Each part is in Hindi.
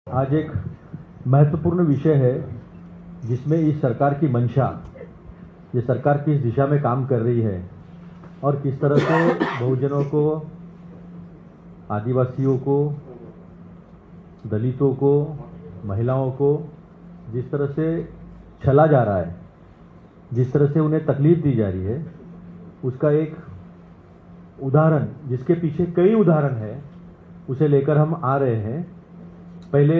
आज एक महत्वपूर्ण विषय है जिसमें इस सरकार की मंशा, ये सरकार किस दिशा में काम कर रही है और किस तरह से बहुजनों को, आदिवासियों को, दलितों को, महिलाओं को जिस तरह से छला जा रहा है, जिस तरह से उन्हें तकलीफ दी जा रही है, उसका एक उदाहरण, जिसके पीछे कई उदाहरण हैं, उसे लेकर हम आ रहे हैं। पहले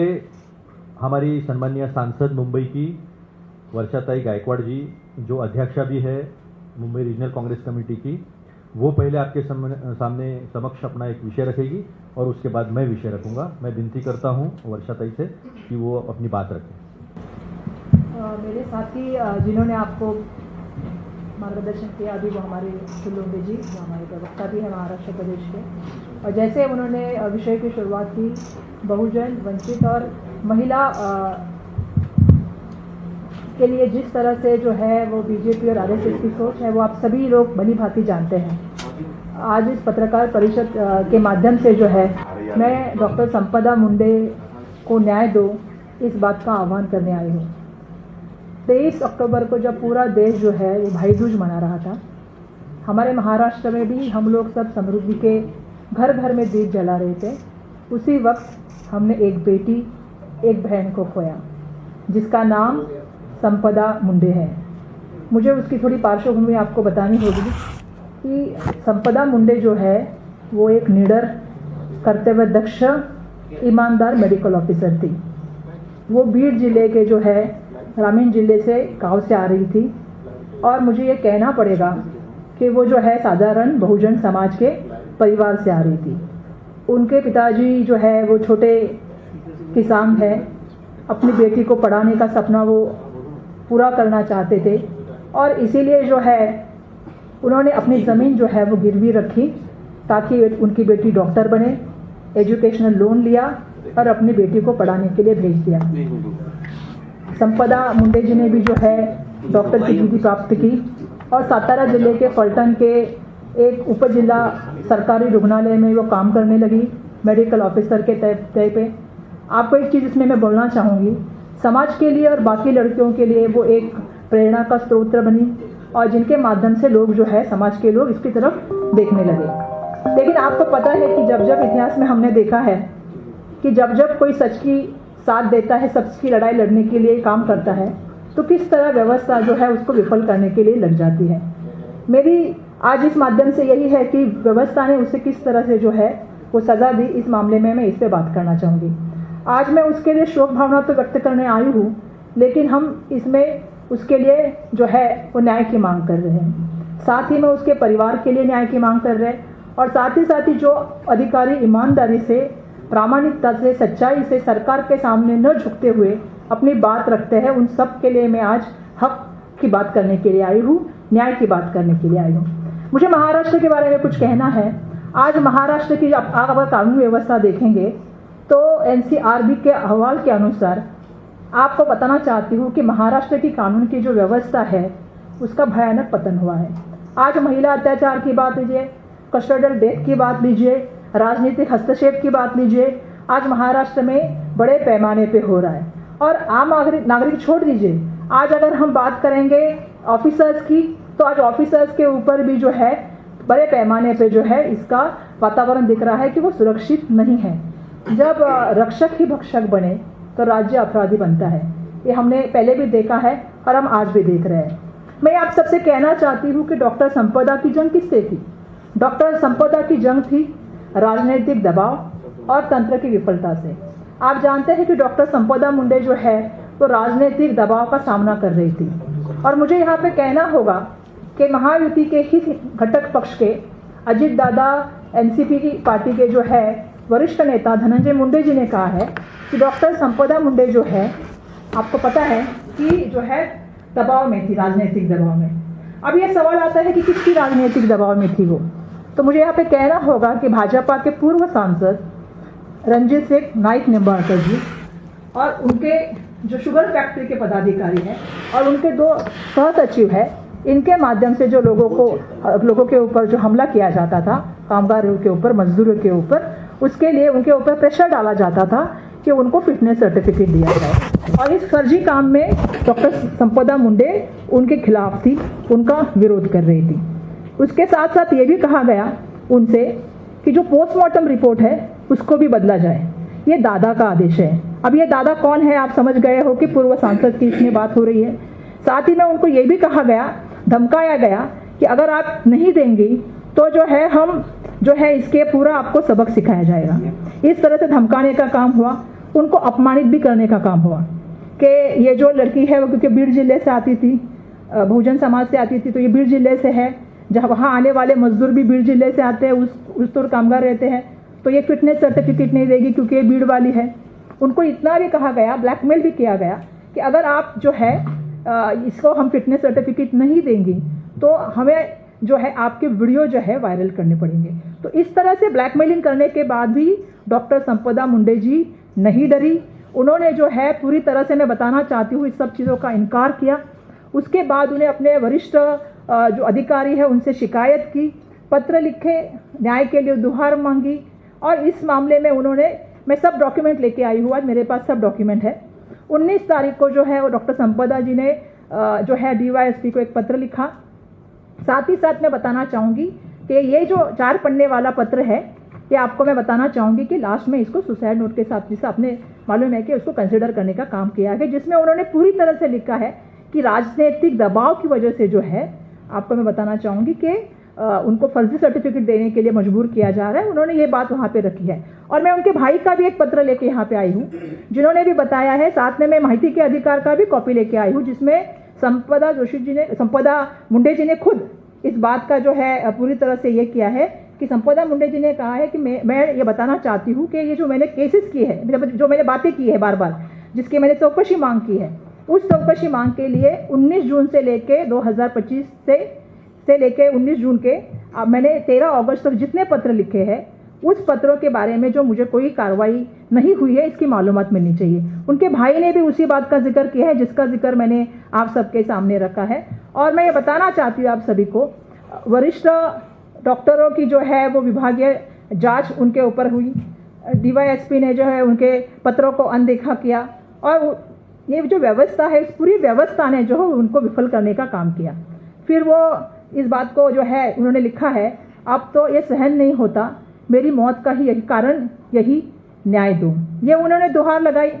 हमारी सम्मानीय सांसद मुंबई की वर्षाताई गायकवाड़ जी, जो अध्यक्षा भी है मुंबई रीजनल कांग्रेस कमेटी की, वो पहले आपके सामने समक्ष अपना एक विषय रखेगी और उसके बाद मैं विषय रखूंगा। मैं विनती करता हूं वर्षाताई से कि वो अपनी बात रखें। मेरे साथी जिन्होंने आपको मार्गदर्शन किया अभी, वो हमारे सुलोंगे जी, जो हमारे प्रवक्ता भी है महाराष्ट्र प्रदेश के, और जैसे उन्होंने विषय की शुरुआत की, बहुजन, वंचित और महिला के लिए जिस तरह से जो है वो बीजेपी और आरएसएस की सोच है, वो आप सभी लोग भली भांति जानते हैं। आज इस पत्रकार परिषद के माध्यम से जो है मैं डॉक्टर संपदा मुंडे को न्याय दो, इस बात का आह्वान करने आई हूँ। 23 अक्टूबर को जब पूरा देश जो है वो भाई दूज मना रहा था, हमारे महाराष्ट्र में भी हम लोग सब समृद्धि के घर घर में दीप जला रहे थे। उसी वक्त हमने एक बेटी, एक बहन को खोया, जिसका नाम संपदा मुंडे है। मुझे उसकी थोड़ी पार्श्वभूमि आपको बतानी होगी कि संपदा मुंडे जो है वो एक निडर, कर्तव्यदक्ष, ईमानदार मेडिकल ऑफिसर थी। वो बीड जिले के जो है ग्रामीण जिले से, गांव से आ रही थी, और मुझे ये कहना पड़ेगा कि वो जो है साधारण बहुजन समाज के परिवार से आ रही थी। उनके पिताजी जो है वो छोटे किसान हैं, अपनी बेटी को पढ़ाने का सपना वो पूरा करना चाहते थे, और इसीलिए जो है उन्होंने अपनी ज़मीन जो है वो गिरवी रखी ताकि उनकी बेटी डॉक्टर बने। एजुकेशनल लोन लिया और अपनी बेटी को पढ़ाने के लिए भेज दिया। संपदा मुंडे जी ने भी जो है डॉक्टर की डिग्री प्राप्त की और सातारा जिले के फलटन के एक उप जिला सरकारी रुग्णालय में वो काम करने लगी मेडिकल ऑफिसर के तय पे। आपको एक चीज़ इसमें मैं बोलना चाहूँगी, समाज के लिए और बाकी लड़कियों के लिए वो एक प्रेरणा का स्रोत बनी, और जिनके माध्यम से लोग जो है, समाज के लोग इसकी तरफ देखने लगे। लेकिन आपको पता है कि जब जब इतिहास में हमने देखा है कि जब जब कोई सच की साथ देता है, सच की लड़ाई लड़ने के लिए काम करता है, तो किस तरह व्यवस्था जो है उसको विफल करने के लिए लग जाती है। मेरी आज इस माध्यम से यही है कि व्यवस्था ने उसे किस तरह से जो है वो सज़ा दी, इस मामले में मैं इस पर बात करना चाहूँगी। आज मैं उसके लिए शोक भावना तो व्यक्त करने आई हूँ, लेकिन हम इसमें उसके लिए जो है वो न्याय की मांग कर रहे हैं। साथ ही में उसके परिवार के लिए न्याय की मांग कर रहे हैं, और साथ ही जो अधिकारी ईमानदारी से, प्रामाणिकता से, सच्चाई से सरकार के सामने न झुकते हुए अपनी बात रखते हैं, उन सब के लिए मैं आज हक की बात करने के लिए आई हूँ, न्याय की बात करने के लिए आई हूँ। मुझे महाराष्ट्र के बारे में कुछ कहना है। आज महाराष्ट्र की आप अगर कानून व्यवस्था देखेंगे तो एनसीआरबी के अहवाल के अनुसार आपको बताना चाहती हूँ कि महाराष्ट्र की कानून की जो व्यवस्था है उसका भयानक पतन हुआ है। आज महिला अत्याचार की बात लीजिए, कस्टोडियल डेथ की बात लीजिए, राजनीतिक हस्तक्षेप की बात लीजिए, आज महाराष्ट्र में बड़े पैमाने पे हो रहा है। और आम नागरिक छोड़ दीजिए, आज अगर हम बात करेंगे ऑफिसर्स की, तो आज ऑफिसर्स के ऊपर भी जो है बड़े पैमाने पे जो है इसका वातावरण दिख रहा है कि वो सुरक्षित नहीं है। जब रक्षक ही भक्षक बने तो राज्य अपराधी बनता है। ये हमने पहले भी देखा है और हम आज भी देख रहे हैं। मैं आप सबसे कहना चाहती हूँ कि डॉक्टर संपदा की जंग किससे थी? डॉक्टर संपदा की जंग थी राजनीतिक दबाव और तंत्र की विफलता से। आप जानते हैं कि डॉक्टर संपदा मुंडे जो है वो राजनीतिक दबाव का सामना कर रही थी, और मुझे यहाँ पे कहना होगा कि महायुति के ही घटक पक्ष के अजित दादा, एनसीपी की पार्टी के जो है वरिष्ठ नेता धनंजय मुंडे जी ने कहा है कि डॉक्टर संपदा मुंडे जो है, आपको पता है कि जो है दबाव में थी, राजनीतिक दबाव में। अब ये सवाल आता है कि किसकी राजनीतिक दबाव में थी वो? तो मुझे यहाँ पे कहना होगा कि भाजपा के पूर्व सांसद रंजीत सिंह नाइक निंबाळकर जी और उनके जो शुगर फैक्ट्री के पदाधिकारी हैं और उनके 2 सहसचिव हैं, इनके माध्यम से जो लोगों के ऊपर जो हमला किया जाता था, कामगारों के ऊपर, मजदूरों के ऊपर, उसके लिए उनके ऊपर प्रेशर डाला जाता था कि उनको फिटनेस सर्टिफिकेट दिया जाए। और इस फर्जी काम में डॉक्टर संपदा मुंडे उनके खिलाफ थी, उनका विरोध कर रही थी। उसके साथ साथ ये भी कहा गया उनसे कि जो पोस्टमार्टम रिपोर्ट है उसको भी बदला जाए। ये दादा का आदेश है। अब ये दादा कौन है आप समझ गए हो कि पूर्व सांसद की इसमें बात हो रही है। साथ ही में उनको ये भी कहा गया, धमकाया गया कि अगर आप नहीं देंगी तो जो है हम जो है इसके पूरा आपको सबक सिखाया जाएगा। इस तरह से धमकाने का काम हुआ, उनको अपमानित भी करने का काम हुआ कि ये जो लड़की है वो क्योंकि बीड़ जिले से आती थी, बहुजन समाज से आती थी, तो ये बीड़ जिले से है, जहाँ वहाँ आने वाले मजदूर भी बीड़ जिले से आते हैं, उस तो कामगार रहते हैं, तो ये फिटनेस सर्टिफिकेट नहीं देगी क्योंकि ये बीड़ वाली है। उनको इतना भी कहा गया, ब्लैकमेल भी किया गया कि अगर आप जो है इसको हम फिटनेस सर्टिफिकेट नहीं देंगी तो हमें जो है आपके वीडियो जो है वायरल करने पड़ेंगे। तो इस तरह से ब्लैकमेलिंग करने के बाद भी डॉक्टर संपदा मुंडे जी नहीं डरी। उन्होंने जो है पूरी तरह से, मैं बताना चाहती हूँ, इस सब चीज़ों का इनकार किया। उसके बाद उन्हें अपने वरिष्ठ जो अधिकारी है उनसे शिकायत की, पत्र लिखे, न्याय के लिए गुहार मांगी और इस मामले में उन्होंने, मैं सब डॉक्यूमेंट लेके आई हूँ, आज मेरे पास सब डॉक्यूमेंट है। 19 तारीख को जो है वो डॉक्टर संपदा जी ने जो है DYSP को एक पत्र लिखा। साथ ही साथ मैं बताना चाहूँगी कि ये जो 4 पन्ने वाला पत्र है, ये आपको मैं बताना चाहूँगी कि लास्ट में इसको सुसाइड नोट के साथ, जिसे आपने मालूम है कि उसको कंसिडर करने का काम किया है, जिसमें उन्होंने पूरी तरह से लिखा है कि राजनीतिक दबाव की वजह से जो है, आपको मैं बताना चाहूँगी कि उनको फर्जी सर्टिफिकेट देने के लिए मजबूर किया जा रहा है। उन्होंने ये बात वहाँ पे रखी है। और मैं उनके भाई का भी एक पत्र लेके यहाँ पे आई हूँ, जिन्होंने भी बताया है। साथ में मैं माहिती के अधिकार का भी कॉपी लेके आई हूँ, जिसमें संपदा मुंडे जी ने खुद इस बात का जो है पूरी तरह से ये किया है कि संपदा मुंडे जी ने कहा है कि मैं ये बताना चाहती हूँ कि ये जो मैंने केसेस की है, जो मैंने बातें की है बार बार, जिसकी मैंने चौकसी मांग की है, उस चौकसी मांग के लिए 19 जून से लेके 2025 से लेके 19 जून के मैंने 13 अगस्त तक जितने पत्र लिखे हैं, उस पत्रों के बारे में जो मुझे कोई कार्रवाई नहीं हुई है, इसकी मालूमात मिलनी चाहिए। उनके भाई ने भी उसी बात का जिक्र किया है, जिसका जिक्र मैंने आप सबके सामने रखा है। और मैं ये बताना चाहती हूँ आप सभी को, वरिष्ठ डॉक्टरों की जो है वो विभागीय जांच उनके ऊपर हुई। DYSP ने जो है उनके पत्रों को अनदेखा किया और ये जो व्यवस्था है, इस पूरी व्यवस्था ने जो है उनको विफल करने का काम किया। फिर वो इस बात को जो है उन्होंने लिखा है, अब तो ये सहन नहीं होता, मेरी मौत का ही यही कारण, यही न्याय दो। ये उन्होंने दोहार लगाई।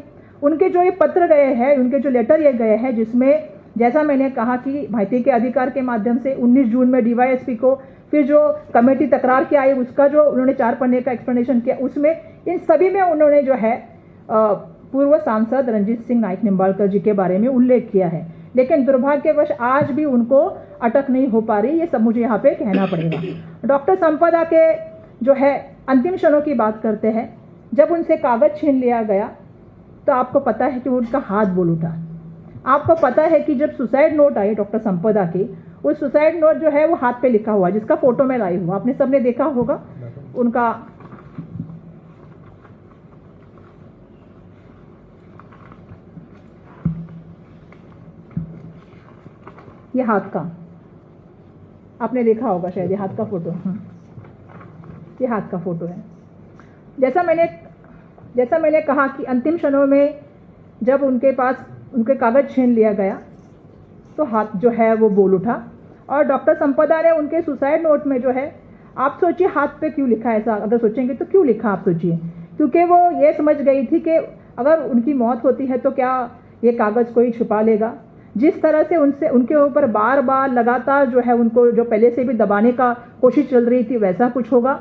उनके जो ये पत्र गए हैं, उनके जो लेटर ये गए हैं, जिसमें जैसा मैंने कहा कि माहिती के अधिकार के माध्यम से 19 जून में DYSP को, फिर जो कमेटी तकरार की आई उसका जो उन्होंने 4 पन्ने का एक्सप्लेनेशन किया, उसमें इन सभी में उन्होंने जो है पूर्व सांसद रंजीत सिंह नाइक निम्बालकर जी के बारे में उल्लेख किया है। लेकिन दुर्भाग्यवश आज भी उनको अटक नहीं हो पा रही, ये सब मुझे यहाँ पे कहना पड़ेगा। डॉक्टर संपदा के जो है अंतिम क्षणों की बात करते हैं। जब उनसे कागज छीन लिया गया तो आपको पता है कि उनका हाथ बोल उठा। आपको पता है कि जब सुसाइड नोट आई डॉक्टर संपदा की, उस सुसाइड नोट जो है वो हाथ पे लिखा हुआ, जिसका फोटो मैं लाई हूँ, आपने सबने देखा होगा। उनका ये हाथ का आपने देखा होगा शायद, ये हाथ का फोटो, ये हाथ का फोटो है। जैसा मैंने कहा कि अंतिम क्षणों में जब उनके पास उनके कागज छीन लिया गया तो हाथ जो है वो बोल उठा। और डॉक्टर संपदा ने उनके सुसाइड नोट में जो है, आप सोचिए हाथ पे क्यों लिखा है, ऐसा अगर सोचेंगे तो क्यों लिखा आप सोचिए, क्योंकि वो ये समझ गई थी कि अगर उनकी मौत होती है तो क्या ये कागज़ कोई छुपा लेगा। जिस तरह से उनके ऊपर बार बार लगातार जो है उनको जो पहले से भी दबाने का कोशिश चल रही थी, वैसा कुछ होगा।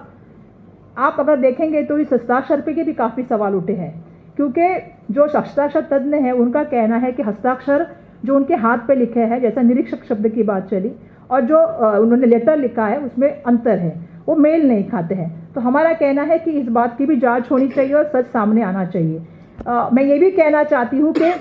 आप अगर देखेंगे तो इस हस्ताक्षर पे के भी काफ़ी सवाल उठे हैं, क्योंकि जो हस्ताक्षर तज्ञ है उनका कहना है कि हस्ताक्षर जो उनके हाथ पे लिखे हैं, जैसा निरीक्षक शब्द की बात चली, और जो उन्होंने लेटर लिखा है उसमें अंतर है, वो मेल नहीं खाते हैं। तो हमारा कहना है कि इस बात की भी जांच होनी चाहिए और सच सामने आना चाहिए। मैं ये भी कहना चाहती हूँ कि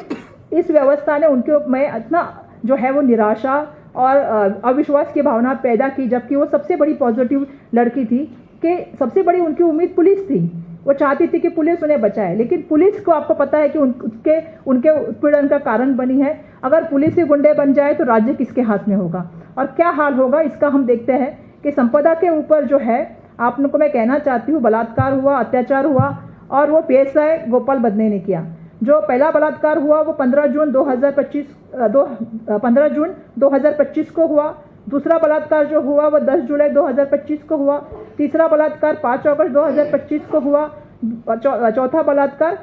इस व्यवस्था ने उनके में इतना जो है वो निराशा और अविश्वास की भावना पैदा की, जबकि वो सबसे बड़ी पॉजिटिव लड़की थी कि सबसे बड़ी उनकी उम्मीद पुलिस थी। वो चाहती थी कि पुलिस उन्हें बचाए, लेकिन पुलिस को आपको पता है कि उनके उत्पीड़न का कारण बनी है। अगर पुलिस ही गुंडे बन जाए तो राज्य किसके हाथ में होगा और क्या हाल होगा, इसका हम देखते हैं कि संपदा के ऊपर जो है, आप लोगों को मैं कहना चाहती हूँ, बलात्कार हुआ, अत्याचार हुआ और वो पीएसआई गोपाल बदने ने किया। जो पहला बलात्कार हुआ वो 15 जून 2025 को हुआ। दूसरा बलात्कार जो हुआ वो 10 जुलाई 2025 को हुआ। तीसरा बलात्कार 5 अगस्त 2025 को हुआ। चौथा बलात्कार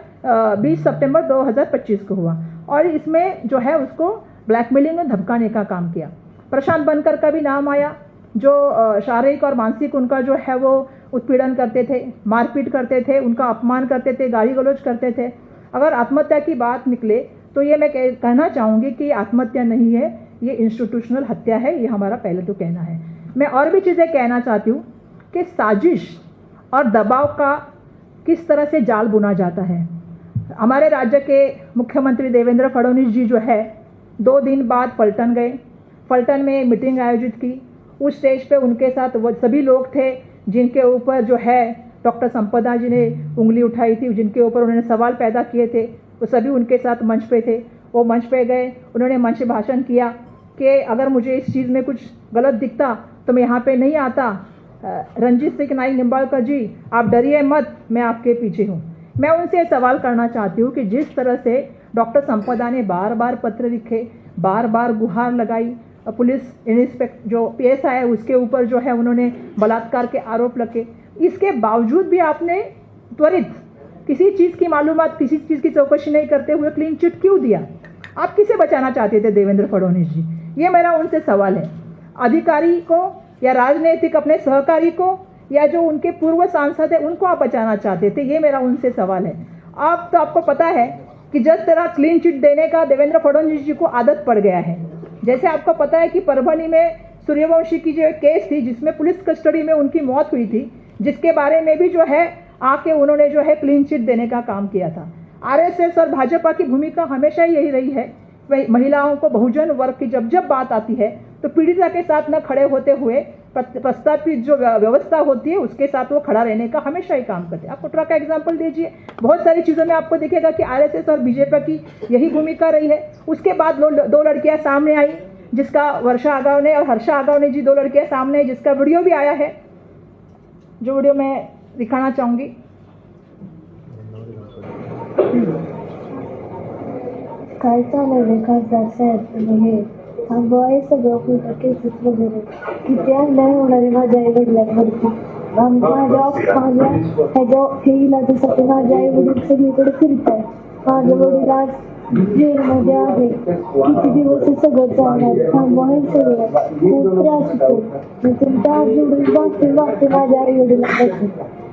20 सितंबर 2025 को हुआ। और इसमें जो है उसको ब्लैकमेलिंग और धमकाने का काम किया। प्रशांत बनकर का भी नाम आया, जो शारीरिक और मानसिक उनका जो है वो उत्पीड़न करते थे, मारपीट करते थे, उनका अपमान करते थे, गाली गलौज करते थे। अगर आत्महत्या की बात निकले तो ये मैं कहना चाहूँगी कि आत्महत्या नहीं है, ये इंस्टीट्यूशनल हत्या है। ये हमारा पहले तो कहना है। मैं और भी चीज़ें कहना चाहती हूँ कि साजिश और दबाव का किस तरह से जाल बुना जाता है। हमारे राज्य के मुख्यमंत्री देवेंद्र फडणवीस जी जो है 2 दिन बाद फलटन गए। फलटन में मीटिंग आयोजित की। उस स्टेज पे उनके साथ वो सभी लोग थे जिनके ऊपर जो है डॉक्टर संपदा जी ने उंगली उठाई थी, जिनके ऊपर उन्होंने सवाल पैदा किए थे, वो सभी उनके साथ मंच पे थे। वो मंच पे गए, उन्होंने मंच पे भाषण किया कि अगर मुझे इस चीज़ में कुछ गलत दिखता तो मैं यहाँ पे नहीं आता। रंजीत सिंह नाइक निम्बालकर जी, आप डरिए मत, मैं आपके पीछे हूँ। मैं उनसे सवाल करना चाहती हूँ कि जिस तरह से डॉक्टर संपदा ने बार बार पत्र लिखे, बार बार गुहार लगाई, पुलिस इंस्पेक्टर जो पीएसआई है उसके ऊपर जो है उन्होंने बलात्कार के आरोप लगे, इसके बावजूद भी आपने त्वरित किसी चीज़ की मालूमात, किसी चीज़ की चौकसी नहीं करते हुए क्लीन चिट क्यों दिया? आप किसे बचाना चाहते थे देवेंद्र फडणवीस जी? ये मेरा उनसे सवाल है। अधिकारी को या राजनीतिक अपने सहकारी को या जो उनके पूर्व सांसद है उनको आप बचाना चाहते थे? ये मेरा उनसे सवाल है। आप तो आपको पता है कि जिस तरह क्लीन चिट देने का देवेंद्र फडणवीस जी को आदत पड़ गया है। जैसे आपको पता है कि परभणी में सूर्यवंशी की जो केस थी जिसमें पुलिस कस्टडी में उनकी मौत हुई थी, जिसके बारे में भी जो है आके उन्होंने जो है क्लीन चिट देने का काम किया था। आरएसएस और भाजपा की भूमिका हमेशा यही रही है, महिलाओं को, बहुजन वर्ग की जब बात आती है तो पीड़िता के साथ न खड़े होते हुए प्रस्तावित जो व्यवस्था होती है उसके साथ वो खड़ा रहने का हमेशा ही काम करते हैं। आप कोटरा का एग्जाम्पल दीजिए, बहुत सारी चीज़ों में आपको दिखेगा कि आरएसएस और बीजेपी की यही भूमिका रही है। उसके बाद 2 लड़कियां सामने आई, जिसका वर्षा आगावने और हर्षा आगावने जी 2 लड़कियां सामने आई, जिसका वीडियो भी आया है, जो वीडियो मैं दिखाना चाहूँगी। काय चालवले खासदार साहेब हे थांबवाय सगळं कुठं केसेस वगैरे किती अन्याय होणारे माझ्या आई वडिलांवरती। माझ्या ह्याच्या हे इलाजासाठी माझे आई वडील सगळीकडे फिरताय। माझे वडील आज जेलमध्ये आहे, किती दिवस हे सगळं चालणार? थांबवाय सगळं, खूप त्रास होतो। मी तुमच्या आज जेवढी वागते माझ्या आई वडिलांपासून,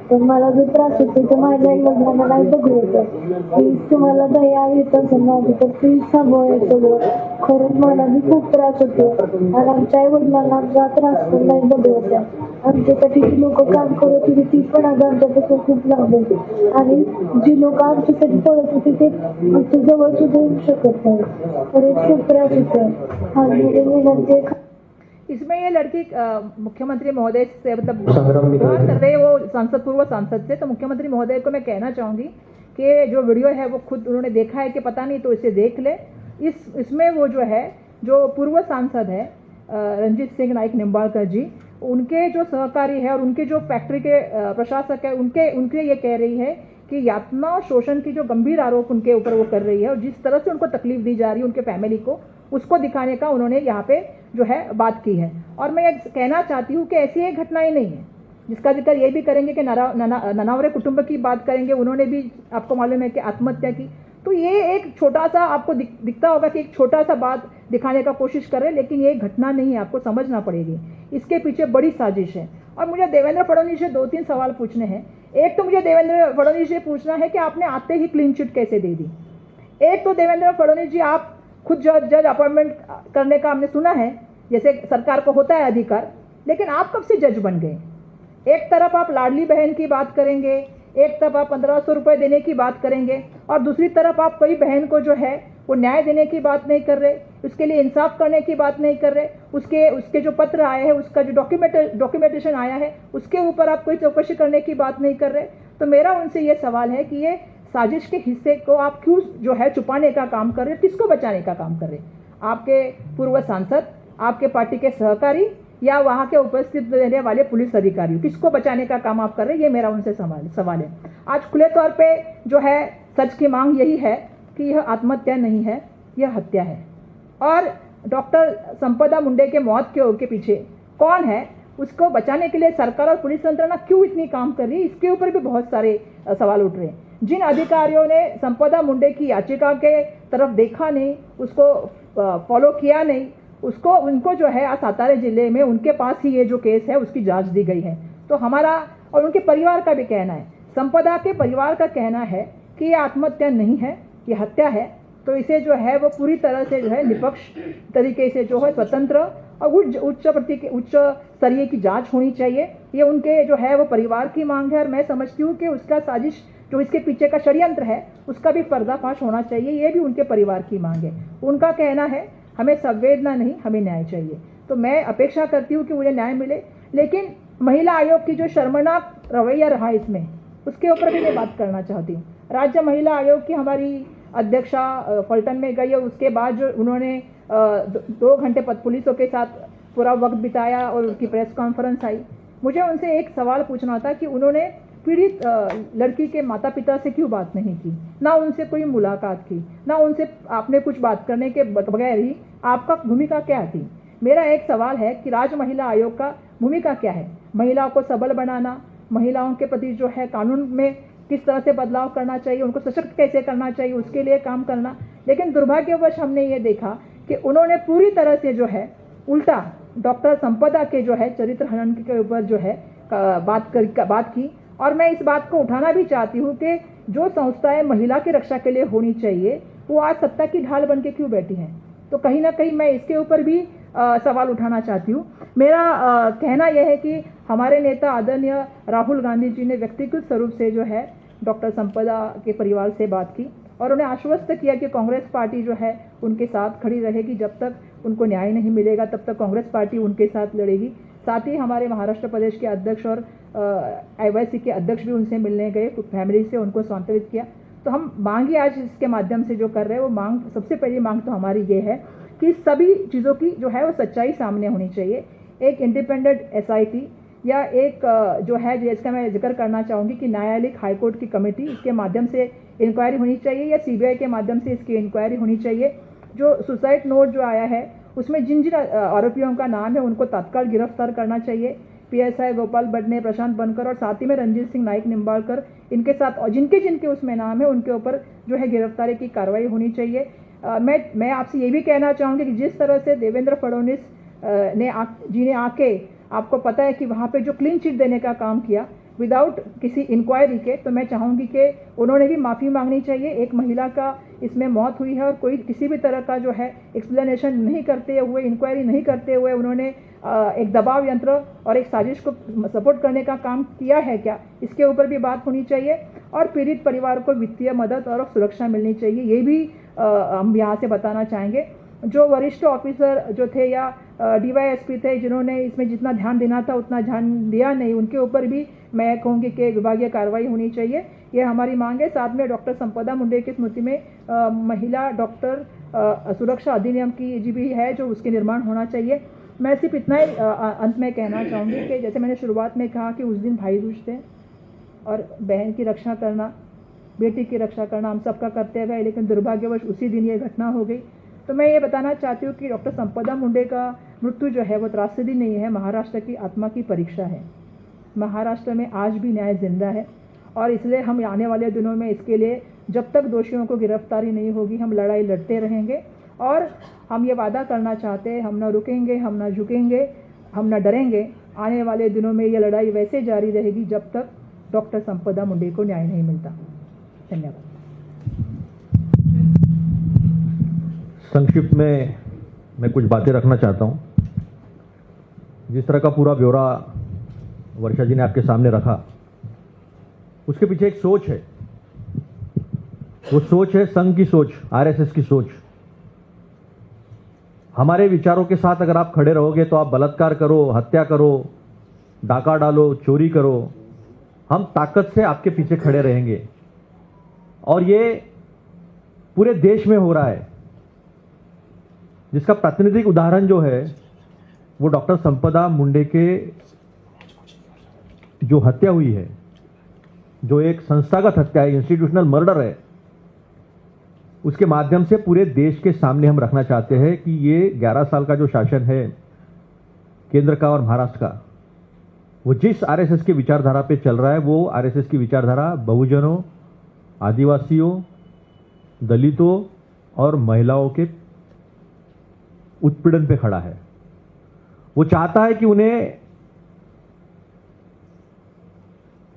पण मला जो त्रास होतो तो माझ्या आई वडिलांना नाही बघवत। प्लीज तुम्हाला दया येत असेल माझी तर प्लीज थांबवाय सगळं। खरंच मला बी खूप त्रास होतो आणि आमच्या आई वडिलांना त्रास पण नाही बघवत। आमच्यासाठी जी लोक काम करत होती ती पण आज आमच्यापासून खूप लांब होती आणि जी लोक आमच्यासाठी पळत होती ते आमच्या जवळ सुद्धा येऊ शकत नाही। खरंच खूप त्रास होतो। हालमध्ये विनंती इसमें ये लड़की मुख्यमंत्री महोदय से मतलब बात कर रहे, वो पूर्व सांसद से, तो मुख्यमंत्री महोदय को मैं कहना चाहूँगी कि जो वीडियो है वो खुद उन्होंने देखा है कि पता नहीं, तो इसे देख ले। इसमें वो जो है जो पूर्व सांसद है रंजीत सिंह नाइक निम्बालकर जी, उनके जो सहकारी है और उनके जो फैक्ट्री के प्रशासक है उनके ये कह रही है कि यातना शोषण की जो गंभीर आरोप उनके ऊपर वो कर रही है और जिस तरह से उनको तकलीफ दी जा रही है उनके फैमिली को, उसको दिखाने का उन्होंने यहाँ पे जो है बात की है। और मैं ये कहना चाहती हूँ कि ऐसी एक घटना ही नहीं है, जिसका जिक्र ये भी करेंगे कि ननावरे कुटुंब की बात करेंगे, उन्होंने भी आपको मालूम है कि आत्महत्या की। तो ये एक छोटा सा आपको दिखता होगा कि एक छोटा सा बात दिखाने का कोशिश कर रहे हैं, लेकिन ये घटना नहीं है, आपको समझना पड़ेगी। इसके पीछे बड़ी साजिश है। और मुझे देवेंद्र फडणवीस से 2-3 सवाल पूछने हैं। एक तो मुझे देवेंद्र फडणवीस से पूछना है कि आपने आते ही क्लीन चिट कैसे दे दी? एक तो देवेंद्र फडणवीस जी, आप खुद जज अपॉइंटमेंट करने का हमने सुना है, जैसे सरकार को होता है अधिकार, लेकिन आप कब से जज बन गए? एक तरफ आप लाडली बहन की बात करेंगे, एक तरफ आप 1500 रुपये देने की बात करेंगे और दूसरी तरफ आप कोई बहन को जो है वो न्याय देने की बात नहीं कर रहे, उसके लिए इंसाफ करने की बात नहीं कर रहे, उसके जो पत्र आए हैं, उसका जो डॉक्यूमेंटेशन आया है उसके ऊपर आप कोई चौकसी करने की बात नहीं कर रहे। तो मेरा उनसे ये सवाल है कि ये साजिश के हिस्से को आप क्यों जो है छुपाने का काम कर रहे हैं, किसको बचाने का काम कर रहे हैं? आपके पूर्व सांसद, आपके पार्टी के सहकारी या वहाँ के उपस्थित रहने वाले पुलिस अधिकारी, किसको बचाने का काम आप कर रहे हैं, ये मेरा उनसे सवाल है। आज खुले तौर पे जो है सच की मांग यही है कि यह आत्महत्या नहीं है, यह हत्या है। और डॉक्टर संपदा मुंडे के मौत के पीछे कौन है, उसको बचाने के लिए सरकार और पुलिस यंत्रणा क्यों इतनी काम कर रही है, इसके ऊपर भी बहुत सारे सवाल उठ रहे हैं। जिन अधिकारियों ने संपदा मुंडे की याचिका के तरफ देखा नहीं, उसको फॉलो किया नहीं, उनको जो है सातारा जिले में उनके पास ही ये जो केस है उसकी जांच दी गई है। तो हमारा और उनके परिवार का भी कहना है, संपदा के परिवार का कहना है कि ये आत्महत्या नहीं है, ये हत्या है। तो इसे जो है वो पूरी तरह से जो है निष्पक्ष तरीके से जो है स्वतंत्र और उच्च स्तरीय की जांच होनी चाहिए। ये उनके जो है वो परिवार की मांग है और मैं समझती हूँ कि उसका साजिश जो इसके पीछे का षड्यंत्र है उसका भी पर्दाफाश होना चाहिए, ये भी उनके परिवार की मांग है। उनका कहना है हमें संवेदना नहीं, हमें न्याय चाहिए। तो मैं अपेक्षा करती हूँ कि मुझे न्याय मिले, लेकिन महिला आयोग की जो शर्मनाक रवैया रहा इसमें, उसके ऊपर भी मैं बात करना चाहती हूँ। राज्य महिला आयोग की हमारी अध्यक्षा पलटन में गई और उसके बाद जो उन्होंने 2 घंटे पुलिसों के साथ पूरा वक्त बिताया और उनकी प्रेस कॉन्फ्रेंस आई। मुझे उनसे एक सवाल पूछना था कि उन्होंने पीड़ित लड़की के माता पिता से क्यों बात नहीं की, ना उनसे कोई मुलाकात की, ना उनसे आपने कुछ बात करने के बगैर ही आपका भूमिका क्या थी। मेरा एक सवाल है कि राज्य महिला आयोग का भूमिका क्या है, महिलाओं को सबल बनाना, महिलाओं के प्रति जो है कानून में किस तरह से बदलाव करना चाहिए, उनको सशक्त कैसे करना चाहिए, उसके लिए काम करना। लेकिन दुर्भाग्यवश हमने ये देखा कि उन्होंने पूरी तरह से जो है उल्टा डॉक्टर संपदा के जो है चरित्र हनन के ऊपर जो है बात की। और मैं इस बात को उठाना भी चाहती हूँ कि जो संस्थाएं महिला की रक्षा के लिए होनी चाहिए वो आज सत्ता की ढाल बन के क्यों बैठी हैं। तो कहीं ना कहीं मैं इसके ऊपर भी सवाल उठाना चाहती हूँ। मेरा कहना यह है कि हमारे नेता आदरणीय राहुल गांधी जी ने व्यक्तिगत स्वरूप से जो है डॉक्टर संपदा के परिवार से बात की और उन्हें आश्वस्त किया कि कांग्रेस पार्टी जो है उनके साथ खड़ी रहेगी, जब तक उनको न्याय नहीं मिलेगा तब तक कांग्रेस पार्टी उनके साथ लड़ेगी। साथ ही हमारे महाराष्ट्र प्रदेश के अध्यक्ष और IYC के अध्यक्ष भी उनसे मिलने गए, फैमिली से उनको सांत्वनित किया। तो हम मांग ही आज इसके माध्यम से जो कर रहे हैं वो मांग, सबसे पहली मांग तो हमारी ये है कि सभी चीज़ों की जो है वो सच्चाई सामने होनी चाहिए। एक इंडिपेंडेंट SIT या एक जो है जिसका मैं जिक्र करना चाहूँगी कि न्यायालयिक हाईकोर्ट की कमेटी, इसके माध्यम से इंक्वायरी होनी चाहिए या CBI के माध्यम से इसकी इंक्वायरी होनी चाहिए। जो सुसाइड नोट जो आया है उसमें जिन जिन आरोपियों का नाम है उनको तत्काल गिरफ्तार करना चाहिए। PSI गोपाल बडने, प्रशांत बनकर और साथ ही में रंजीत सिंह नाइक निम्बाड़कर, इनके साथ और जिनके जिनके उसमें नाम है उनके ऊपर जो है गिरफ्तारी की कार्रवाई होनी चाहिए। मैं आपसे ये भी कहना चाहूँगी कि जिस तरह से देवेंद्र फडणवीस ने आके आपको पता है कि वहाँ पे जो क्लीन चिट देने का काम किया विदाउट किसी इंक्वायरी के, तो मैं चाहूँगी कि उन्होंने भी माफ़ी मांगनी चाहिए। एक महिला का इसमें मौत हुई है और कोई किसी भी तरह का जो है एक्सप्लेनेशन नहीं करते हुए, इंक्वायरी नहीं करते हुए उन्होंने एक दबाव यंत्र और एक साजिश को सपोर्ट करने का काम किया है क्या, इसके ऊपर भी बात होनी चाहिए। और पीड़ित परिवार को वित्तीय मदद और सुरक्षा मिलनी चाहिए, ये भी हम यहाँ से बताना चाहेंगे। जो वरिष्ठ ऑफिसर जो थे या DYSP थे जिन्होंने इसमें जितना ध्यान देना था उतना ध्यान दिया नहीं, उनके ऊपर भी मैं कहूँगी कि विभागीय कार्रवाई होनी चाहिए, ये हमारी मांग है। साथ में डॉक्टर संपदा मुंडे की स्मृति में महिला डॉक्टर सुरक्षा अधिनियम की भी है जो उसके निर्माण होना चाहिए। मैं सिर्फ इतना ही अंत में कहना चाहूँगी कि जैसे मैंने शुरुआत में कहा कि उस दिन भाई दूज थे और बहन की रक्षा करना, बेटी की रक्षा करना हम सबका कर्तव्य है, लेकिन दुर्भाग्यवश उसी दिन ये घटना हो गई। तो मैं ये बताना चाहती हूँ कि डॉक्टर संपदा मुंडे का मृत्यु जो है वो त्रासदी नहीं है, महाराष्ट्र की आत्मा की परीक्षा है। महाराष्ट्र में आज भी न्याय जिंदा है और इसलिए हम आने वाले दिनों में इसके लिए जब तक दोषियों को गिरफ्तारी नहीं होगी हम लड़ाई लड़ते रहेंगे। और हम ये वादा करना चाहते हैं, हम न रुकेंगे, हम न झुकेंगे, हम न डरेंगे। आने वाले दिनों में ये लड़ाई वैसे जारी रहेगी जब तक डॉक्टर संपदा मुंडे को न्याय नहीं मिलता। धन्यवाद। संक्षिप्त में मैं कुछ बातें रखना चाहता हूं। जिस तरह का पूरा ब्यौरा वर्षा जी ने आपके सामने रखा, उसके पीछे एक सोच है। वो सोच है संघ की सोच, RSS की सोच। हमारे विचारों के साथ अगर आप खड़े रहोगे तो आप बलात्कार करो, हत्या करो, डाका डालो, चोरी करो, हम ताकत से आपके पीछे खड़े रहेंगे। और ये पूरे देश में हो रहा है, जिसका प्रातिनिधिक उदाहरण जो है वो डॉक्टर संपदा मुंडे के जो हत्या हुई है, जो एक संस्थागत हत्या है, इंस्टीट्यूशनल मर्डर है, उसके माध्यम से पूरे देश के सामने हम रखना चाहते हैं कि ये 11 साल का जो शासन है केंद्र का और महाराष्ट्र का, वो जिस आरएसएस की विचारधारा पे चल रहा है, वो आरएसएस की विचारधारा बहुजनों, आदिवासियों, दलितों और महिलाओं के उत्पीड़न पे खड़ा है। वो चाहता है कि उन्हें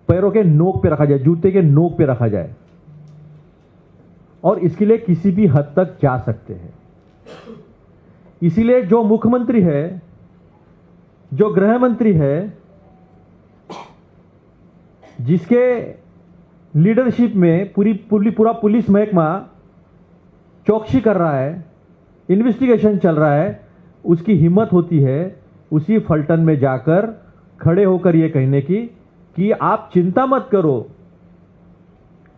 पैरों के नोक पे रखा जाए, जूते के नोक पे रखा जाए, और इसके लिए किसी भी हद तक जा सकते हैं। इसीलिए जो मुख्यमंत्री है, जो गृह मंत्री है, जिसके लीडरशिप में पूरा पुलिस महकमा चौकसी कर रहा है, इन्वेस्टिगेशन चल रहा है, उसकी हिम्मत होती है उसी फलटन में जाकर खड़े होकर यह कहने की कि आप चिंता मत करो,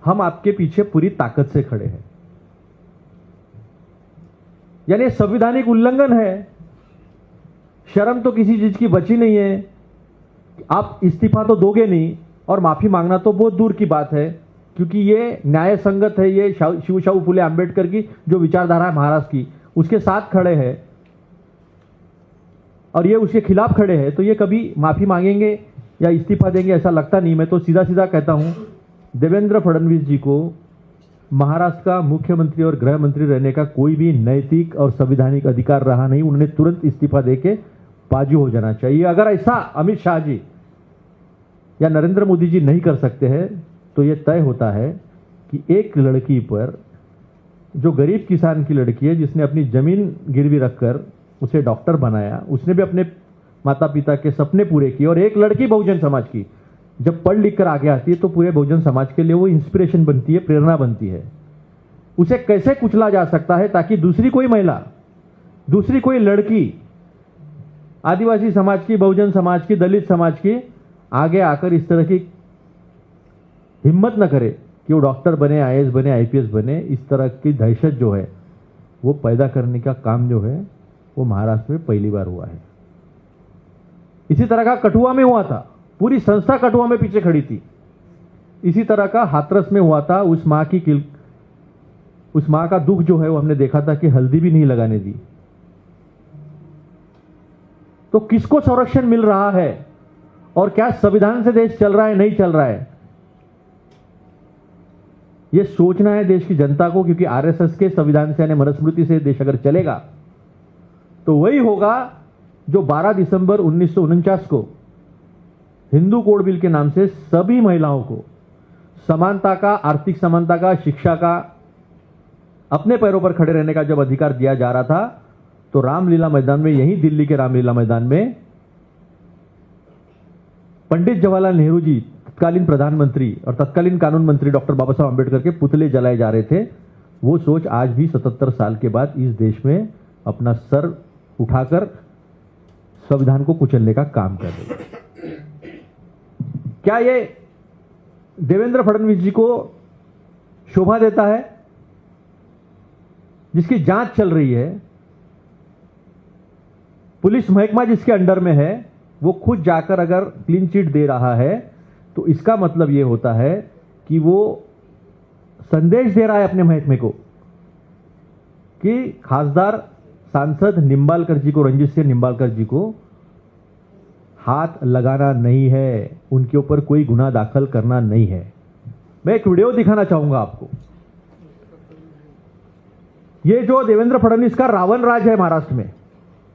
हम आपके पीछे पूरी ताकत से खड़े हैं। यानी संवैधानिक उल्लंघन है, शर्म तो किसी चीज की बची नहीं है। आप इस्तीफा तो दोगे नहीं, और माफी मांगना तो बहुत दूर की बात है, क्योंकि ये न्याय संगत है। ये शिवशाहू फुले अंबेडकर की जो विचारधारा है महाराष्ट्र की, उसके साथ खड़े हैं और ये उसके खिलाफ खड़े हैं, तो ये कभी माफी मांगेंगे या इस्तीफा देंगे ऐसा लगता नहीं। मैं तो सीधा सीधा कहता हूं, देवेंद्र फडणवीस जी को महाराष्ट्र का मुख्यमंत्री और गृह मंत्री रहने का कोई भी नैतिक और संवैधानिक अधिकार रहा नहीं। उन्होंने तुरंत इस्तीफा देके बाजू हो जाना चाहिए। अगर ऐसा अमित शाह जी या नरेंद्र मोदी जी नहीं कर सकते हैं, तो यह तय होता है कि एक लड़की पर, जो गरीब किसान की लड़की है, जिसने अपनी जमीन गिरवी रखकर उसे डॉक्टर बनाया, उसने भी अपने माता पिता के सपने पूरे किए, और एक लड़की बहुजन समाज की जब पढ़ लिख कर आगे आती है तो पूरे बहुजन समाज के लिए वो इंस्पिरेशन बनती है, प्रेरणा बनती है। उसे कैसे कुचला जा सकता है ताकि दूसरी कोई महिला, दूसरी कोई लड़की, आदिवासी समाज की, बहुजन समाज की, दलित समाज की आगे आकर इस तरह की हिम्मत न करे कि वो डॉक्टर बने, आईएएस बने, आईपीएस बने। इस तरह की दहशत जो है वो पैदा करने का काम जो है वो महाराष्ट्र में पहली बार हुआ है। इसी तरह का कठुआ में हुआ था, पूरी संस्था कठुआ में पीछे खड़ी थी। इसी तरह का हाथरस में हुआ था। उस मां का दुख जो है वो हमने देखा था कि हल्दी भी नहीं लगाने दी। तो किसको संरक्षण मिल रहा है और क्या संविधान से देश चल रहा है, नहीं चल रहा है, यह सोचना है देश की जनता को। क्योंकि आरएसएस के संविधान से यानी मनुस्मृति से देश अगर चलेगा तो वही होगा जो 12 दिसंबर 1949 को हिंदू कोड बिल के नाम से सभी महिलाओं को समानता का, आर्थिक समानता का, शिक्षा का, अपने पैरों पर खड़े रहने का जब अधिकार दिया जा रहा था, तो रामलीला मैदान में, यही दिल्ली के रामलीला मैदान में पंडित जवाहरलाल नेहरू जी, तत्कालीन प्रधानमंत्री और तत्कालीन कानून मंत्री डॉक्टर बाबा साहब अम्बेडकर के पुतले जलाए जा रहे थे। वो सोच आज भी 77 साल के बाद इस देश में अपना सर उठाकर संविधान को कुचलने का काम कर रही है। क्या ये देवेंद्र फडणवीस जी को शोभा देता है? जिसकी जांच चल रही है, पुलिस महकमा जिसके अंडर में है, वो खुद जाकर अगर क्लीन चिट दे रहा है, तो इसका मतलब ये होता है कि वो संदेश दे रहा है अपने महकमे को कि खासदार सांसद निंबालकर जी को, रंजीत सिंह निंबालकर जी को हाथ लगाना नहीं है, उनके ऊपर कोई गुनाह दाखिल करना नहीं है। मैं एक वीडियो दिखाना चाहूंगा आपको। ये जो देवेंद्र फडणवीस का रावण राज है महाराष्ट्र में,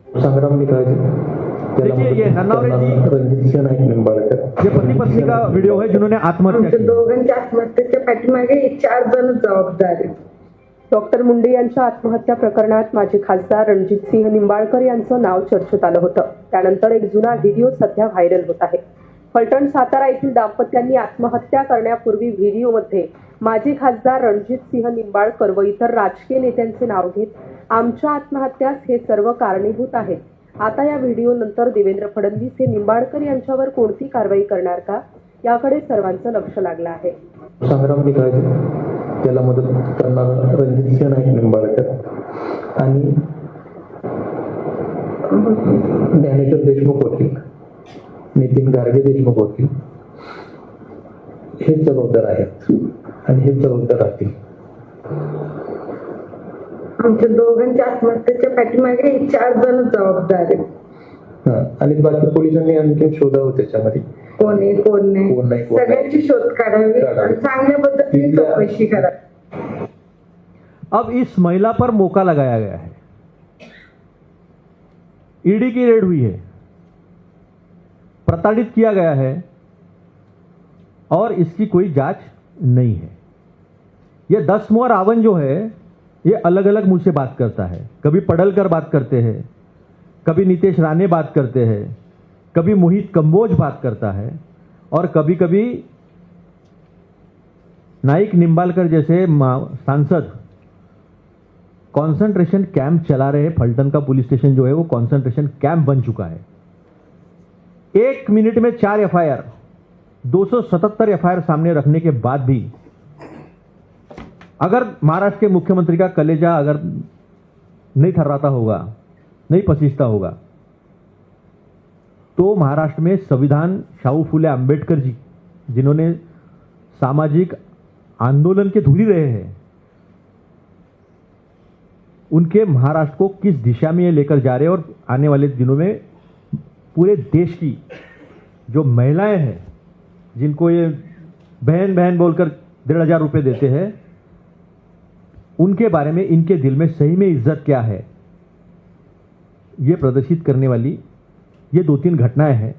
संग्राम देखिए ये नन्नावरे जी, ये पति पत्नी का वीडियो है जिन्होंने आत्महत्या की। दोघांच्या आत्महत्येच्या पाठीमागे 4 जण जबाबदार आहेत। डॉक्टर मुंडे यांच्या आत्महत्या प्रकरणात माजी खासदार रणजितसिंह निंबाळकर यांचं नाव चर्चेत आलं होतं। त्यानंतर एक जुना व्हिडिओ सध्या व्हायरल होत आहे। फलटण सातारा येथील दाम्पत्यांनी आत्महत्या करण्यापूर्वी व्हिडिओमध्ये माजी खासदार रणजितसिंह निंबाळकर व इतर राजकीय नेत्यांचे नाव घेत आमच्या आत्महत्यास हे सर्व कारणीभूत आहेत। आता या व्हिडिओ नंतर देवेंद्र फडणवीस हे निंबाळकर यांच्यावर कोणती कारवाई करणार का, याकडे सर्वांचं लक्ष लागलं आहे। संग्राम निकाळजे, त्याला मदत करणारा रणजितसिंह नाईक निंबाळकर आणि ज्ञानेश्वर देशमुख वकील, नितीन गार्गे देशमुख वकील हे जबाबदार आहेत आणि हे जबाबदार राहतील. आमच्या दोघांच्या आत्महत्येच्या पाठीमागे 4 जण जबाबदार आहेत. आणि बाकी पोलिसांनी आणखी शोधावं त्याच्यामध्ये कोण आहे कोण नाही सगळ्यांची शोध काढावी आणि चांगल्या पद्धतीने चौकशी करावी. अब इस महिला पर मौका लगाया गया है, ईडी की रेड हुई है, प्रताड़ित किया गया है और इसकी कोई जांच नहीं है. ये 10 मुआ रावण जो है ये अलग अलग मुंह से बात करता है. कभी पडलकर बात करते हैं, कभी नीतीश राणे बात करते हैं, कभी मोहित कंबोज बात करता है और कभी कभी नाइक निंबालकर जैसे सांसद कंसंट्रेशन कैंप चला रहे हैं. फलटन का पुलिस स्टेशन जो है वो कंसंट्रेशन कैंप बन चुका है. 1 मिनट में 4 एफआईआर, 277 एफआईआर सामने रखने के बाद भी अगर महाराष्ट्र के मुख्यमंत्री का कलेजा अगर नहीं थर्राता होगा, नहीं पसीजता होगा, तो महाराष्ट्र में संविधान शाहू फुले अंबेडकर जी जिन्होंने सामाजिक आंदोलन के धूली रहे हैं, उनके महाराष्ट्र को किस दिशा में ये लेकर जा रहे हैं और आने वाले दिनों में पूरे देश की जो महिलाएं हैं जिनको ये बहन बहन बोलकर 1,500 रुपए देते हैं, उनके बारे में इनके दिल में सही में इज्जत क्या है, ये प्रदर्शित करने वाली ये 2-3 घटनाएं हैं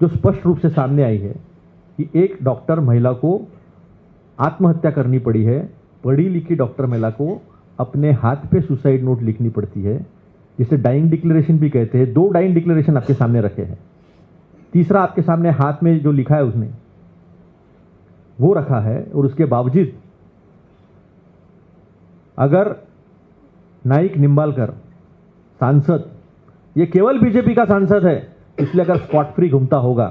जो स्पष्ट रूप से सामने आई है कि एक डॉक्टर महिला को आत्महत्या करनी पड़ी है. पढ़ी लिखी डॉक्टर महिला को अपने हाथ पे सुसाइड नोट लिखनी पड़ती है, जिसे डाइंग डिक्लेरेशन भी कहते हैं. 2 डाइंग डिक्लेरेशन आपके सामने रखे हैं, तीसरा आपके सामने हाथ में जो लिखा है उसने वो रखा है. और उसके बावजूद अगर नाइक निंबालकर सांसद, ये केवल बीजेपी का सांसद है, इसलिए अगर स्पॉट फ्री घूमता होगा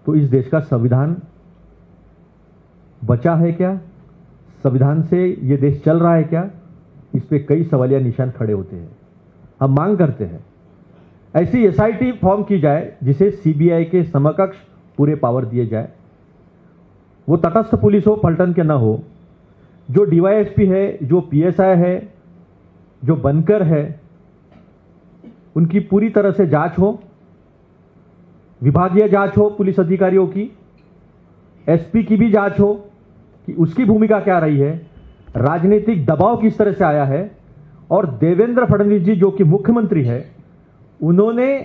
तो इस देश का संविधान बचा है क्या, संविधान से ये देश चल रहा है क्या, इस पे कई सवालिया निशान खड़े होते हैं. हम मांग करते हैं ऐसी एसआईटी फॉर्म की जाए जिसे सीबीआई के समकक्ष पूरे पावर दिए जाए. वो तटस्थ पुलिस हो, पलटन के ना हो. जो डीवाईएसपी है, जो पीएसआई है, जो बनकर है, उनकी पूरी तरह से जांच हो, विभागीय जांच हो पुलिस अधिकारियों की, एसपी की भी जांच हो कि उसकी भूमिका क्या रही है, राजनीतिक दबाव किस तरह से आया है, और देवेंद्र फडणवीस जी जो कि मुख्यमंत्री है उन्होंने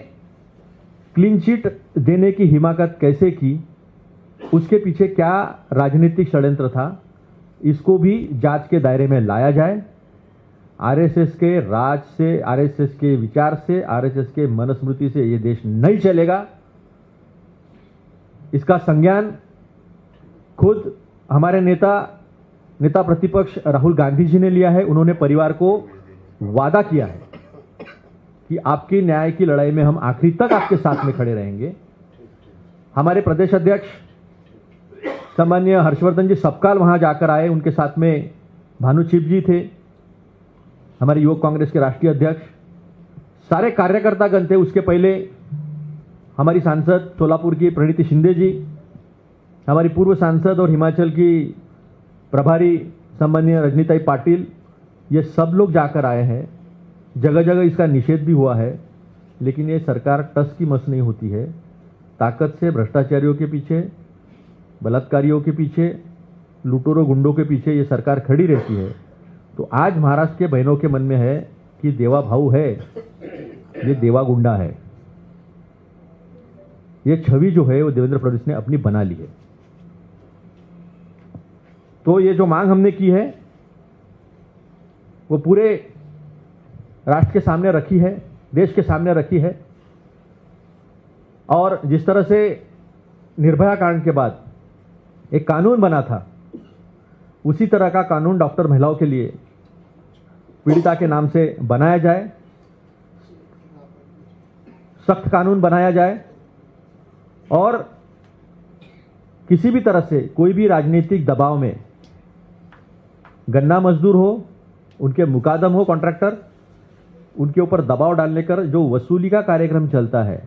क्लीन चिट देने की हिमाकत कैसे की, उसके पीछे क्या राजनीतिक षड्यंत्र था, इसको भी जांच के दायरे में लाया जाए. आरएसएस के राज से, आरएसएस के विचार से, आरएसएस के मनुस्मृति से ये देश नहीं चलेगा. इसका संज्ञान खुद हमारे नेता प्रतिपक्ष राहुल गांधी जी ने लिया है. उन्होंने परिवार को वादा किया है कि आपकी न्याय की लड़ाई में हम आखिरी तक आपके साथ में खड़े रहेंगे. हमारे प्रदेश अध्यक्ष सामान्य हर्षवर्धन जी सबकाल वहां जाकर आए, उनके साथ में भानुचिप जी थे, हमारे युवक कांग्रेस के राष्ट्रीय अध्यक्ष, सारे कार्यकर्तागण थे. उसके पहले हमारी सांसद सोलापुर की प्रणीति शिंदे जी, हमारी पूर्व सांसद और हिमाचल की प्रभारी सम्माननीय रजनीताई पाटिल, ये सब लोग जाकर आए हैं. जगह जगह इसका निषेध भी हुआ है, लेकिन ये सरकार टस की मस नहीं होती है. ताकत से भ्रष्टाचारियों के पीछे, बलात्कारियों के पीछे, लुटेरों गुंडों के पीछे ये सरकार खड़ी रहती है. तो आज महाराष्ट्र के बहनों के मन में है कि देवा भाऊ है, ये देवा गुंडा है. ये छवि जो है वो देवेंद्र फडणवीस ने अपनी बना ली है. तो ये जो मांग हमने की है वो पूरे राष्ट्र के सामने रखी है, देश के सामने रखी है. और जिस तरह से निर्भया कांड के बाद एक कानून बना था, उसी तरह का कानून डॉक्टर महिलाओं के लिए पीड़िता के नाम से बनाया जाए, सख्त कानून बनाया जाए. और किसी भी तरह से कोई भी राजनीतिक दबाव में गन्ना मजदूर हो, उनके मुकादम हो, कॉन्ट्रैक्टर, उनके ऊपर दबाव डालने का जो वसूली का कार्यक्रम चलता है,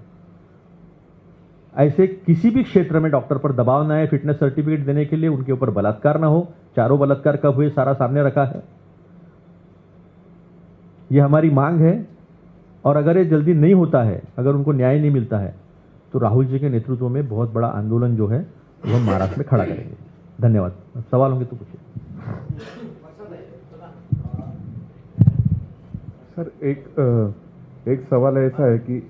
ऐसे किसी भी क्षेत्र में डॉक्टर पर दबाव ना आए, फिटनेस सर्टिफिकेट देने के लिए उनके ऊपर बलात्कार ना हो। चारों बलात्कार कब हुए सारा सामने रखा है। यह हमारी मांग है और अगर ये जल्दी नहीं होता है, अगर उनको न्याय नहीं मिलता है, तो राहुल जी के नेतृत्व में बहुत बड़ा आंदोलन जो है वो हम महाराष्ट्र में खड़ा करेंगे। धन्यवाद। सवाल होंगे तो पूछिए। सर, एक सवाल ऐसा है कि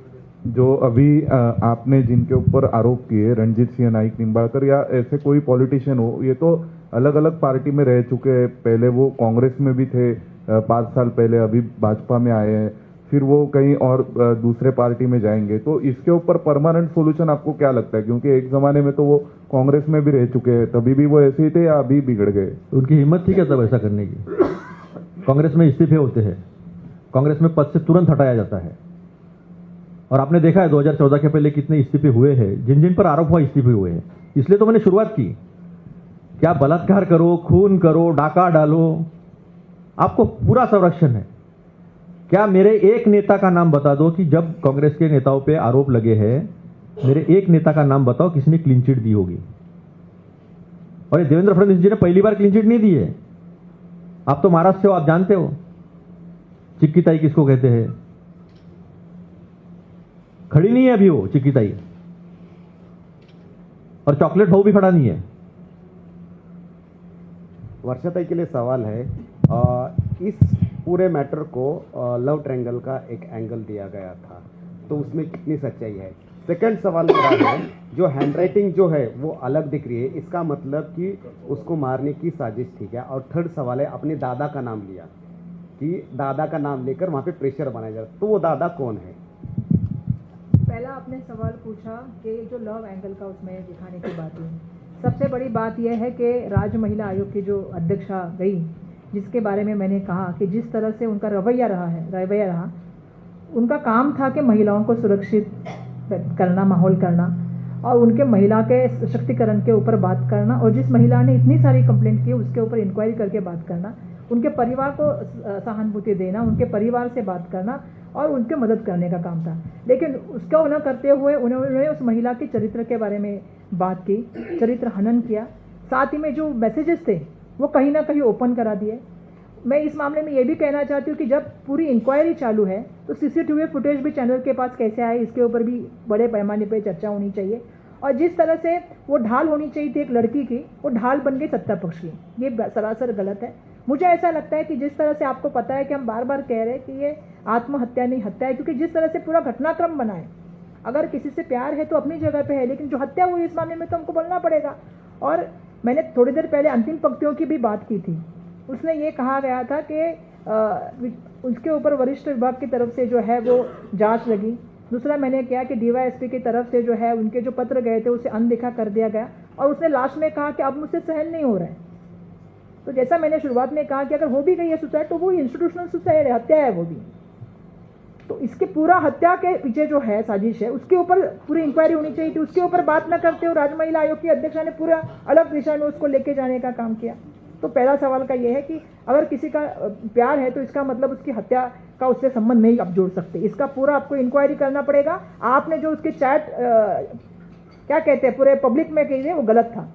जो अभी आपने जिनके ऊपर आरोप किए, रणजीत सिंह नाईक निंबाळकर या ऐसे कोई पॉलिटिशियन हो, ये तो अलग अलग पार्टी में रह चुके हैं। पहले वो कांग्रेस में भी थे 5 साल पहले, अभी भाजपा में आए हैं, फिर वो कहीं और दूसरे पार्टी में जाएंगे। तो इसके ऊपर परमानेंट सोल्यूशन आपको क्या लगता है? क्योंकि एक जमाने में तो वो कांग्रेस में भी रह चुके हैं, तभी भी वो ऐसे ही थे या अभी बिगड़ गए? उनकी हिम्मत थी क्या तब ऐसा करने की? कांग्रेस में इस्तीफे होते हैं, कांग्रेस में पद से तुरंत हटाया जाता है। और आपने देखा है 2014 के पहले कितने इस्तीफे हुए हैं, जिन जिन पर आरोप हुआ इस्तीफे हुए हैं। इसलिए तो मैंने शुरुआत की, क्या बलात्कार करो, खून करो, डाका डालो, आपको पूरा संरक्षण है। क्या मेरे एक नेता का नाम बता दो कि जब कांग्रेस के नेताओं पे आरोप लगे हैं, मेरे एक नेता का नाम बताओ किसने क्लीन चिट दी होगी। और ये देवेंद्र फडणवीस जी ने पहली बार क्लीन चिट नहीं दी है। आप तो महाराष्ट्र से हो, आप जानते हो चिक्की ताई किसको कहते हैं। खड़ी नहीं है अभी वो चिक्की ताई, और चॉकलेट भाऊ भी खड़ा नहीं है। वर्षाताई के लिए सवाल है, इस पूरे मैटर को लव ट्रायंगल का एक एंगल दिया गया था, तो उसमें कितनी सच्चाई है? सेकंड सवाल मेरा है, जो हैंडराइटिंग जो है वो अलग दिख रही है, इसका मतलब कि उसको मारने की साजिश थी क्या? और थर्ड सवाल है, अपने दादा का नाम लिया कि दादा का नाम लेकर वहाँ पे प्रेशर बनाया जा रहा, तो वो दादा कौन है? पहला आपने सवाल पूछा कि जो लव एंगल का उसमें दिखाने की बात हुई। सबसे बड़ी बात यह है कि राज्य महिला आयोग की जो अध्यक्षा गई, जिसके बारे में मैंने कहा कि जिस तरह से उनका रवैया रहा, उनका काम था कि महिलाओं को सुरक्षित करना, माहौल करना और उनके महिला के सशक्तिकरण के ऊपर बात करना, और जिस महिला ने इतनी सारी कंप्लेंट की उसके ऊपर इंक्वायरी करके बात करना, उनके परिवार को सहानुभूति देना, उनके परिवार से बात करना और उनके मदद करने का काम था। लेकिन उसको न करते हुए उन्होंने उस महिला के चरित्र के बारे में बात की, चरित्र हनन किया। साथ ही में जो मैसेजेस थे वो कहीं ना कहीं ओपन करा दिए। मैं इस मामले में ये भी कहना चाहती हूँ कि जब पूरी इंक्वायरी चालू है तो सीसीटीवी फुटेज भी चैनल के पास कैसे आए, इसके ऊपर भी बड़े पैमाने पर चर्चा होनी चाहिए। और जिस तरह से वो ढाल होनी चाहिए थी एक लड़की की, वो ढाल बन गई सत्ता पक्ष की, ये सरासर गलत है। मुझे ऐसा लगता है कि जिस तरह से आपको पता है कि हम बार बार कह रहे हैं कि ये आत्महत्या नहीं हत्या है, क्योंकि जिस तरह से पूरा घटनाक्रम बना है, अगर किसी से प्यार है तो अपनी जगह पे है, लेकिन जो हत्या हुई इस मामले में तो हमको बोलना पड़ेगा। और मैंने थोड़ी देर पहले अंतिम पंक्तियों की भी बात की थी, उसमें ये कहा गया था कि उसके ऊपर वरिष्ठ विभाग की तरफ से जो है वो जांच लगी। दूसरा मैंने किया कि डीवाईएसपी की तरफ से जो है उनके जो पत्र गए थे उसे अनदेखा कर दिया गया, और उसने लास्ट में कहा कि अब मुझसे सहन नहीं हो रहा है। तो जैसा मैंने शुरुआत में कहा कि अगर हो भी गई है सुसाइड तो वो इंस्टीट्यूशनल सुसाइड है, हत्या है वो भी। तो इसके पूरा हत्या के पीछे जो है साजिश है, उसके ऊपर पूरी इंक्वायरी होनी चाहिए थी। उसके ऊपर बात न करते हुए राज्य महिला आयोग की अध्यक्षा ने पूरा अलग दिशा में उसको लेके जाने का काम किया। तो पहला सवाल का ये है कि अगर किसी का प्यार है तो इसका मतलब उसकी हत्या का उससे संबंध नहीं आप जोड़ सकते। इसका पूरा आपको इंक्वायरी करना पड़ेगा। आपने जो उसके चैट क्या कहते हैं पूरे पब्लिक में कही वो गलत था।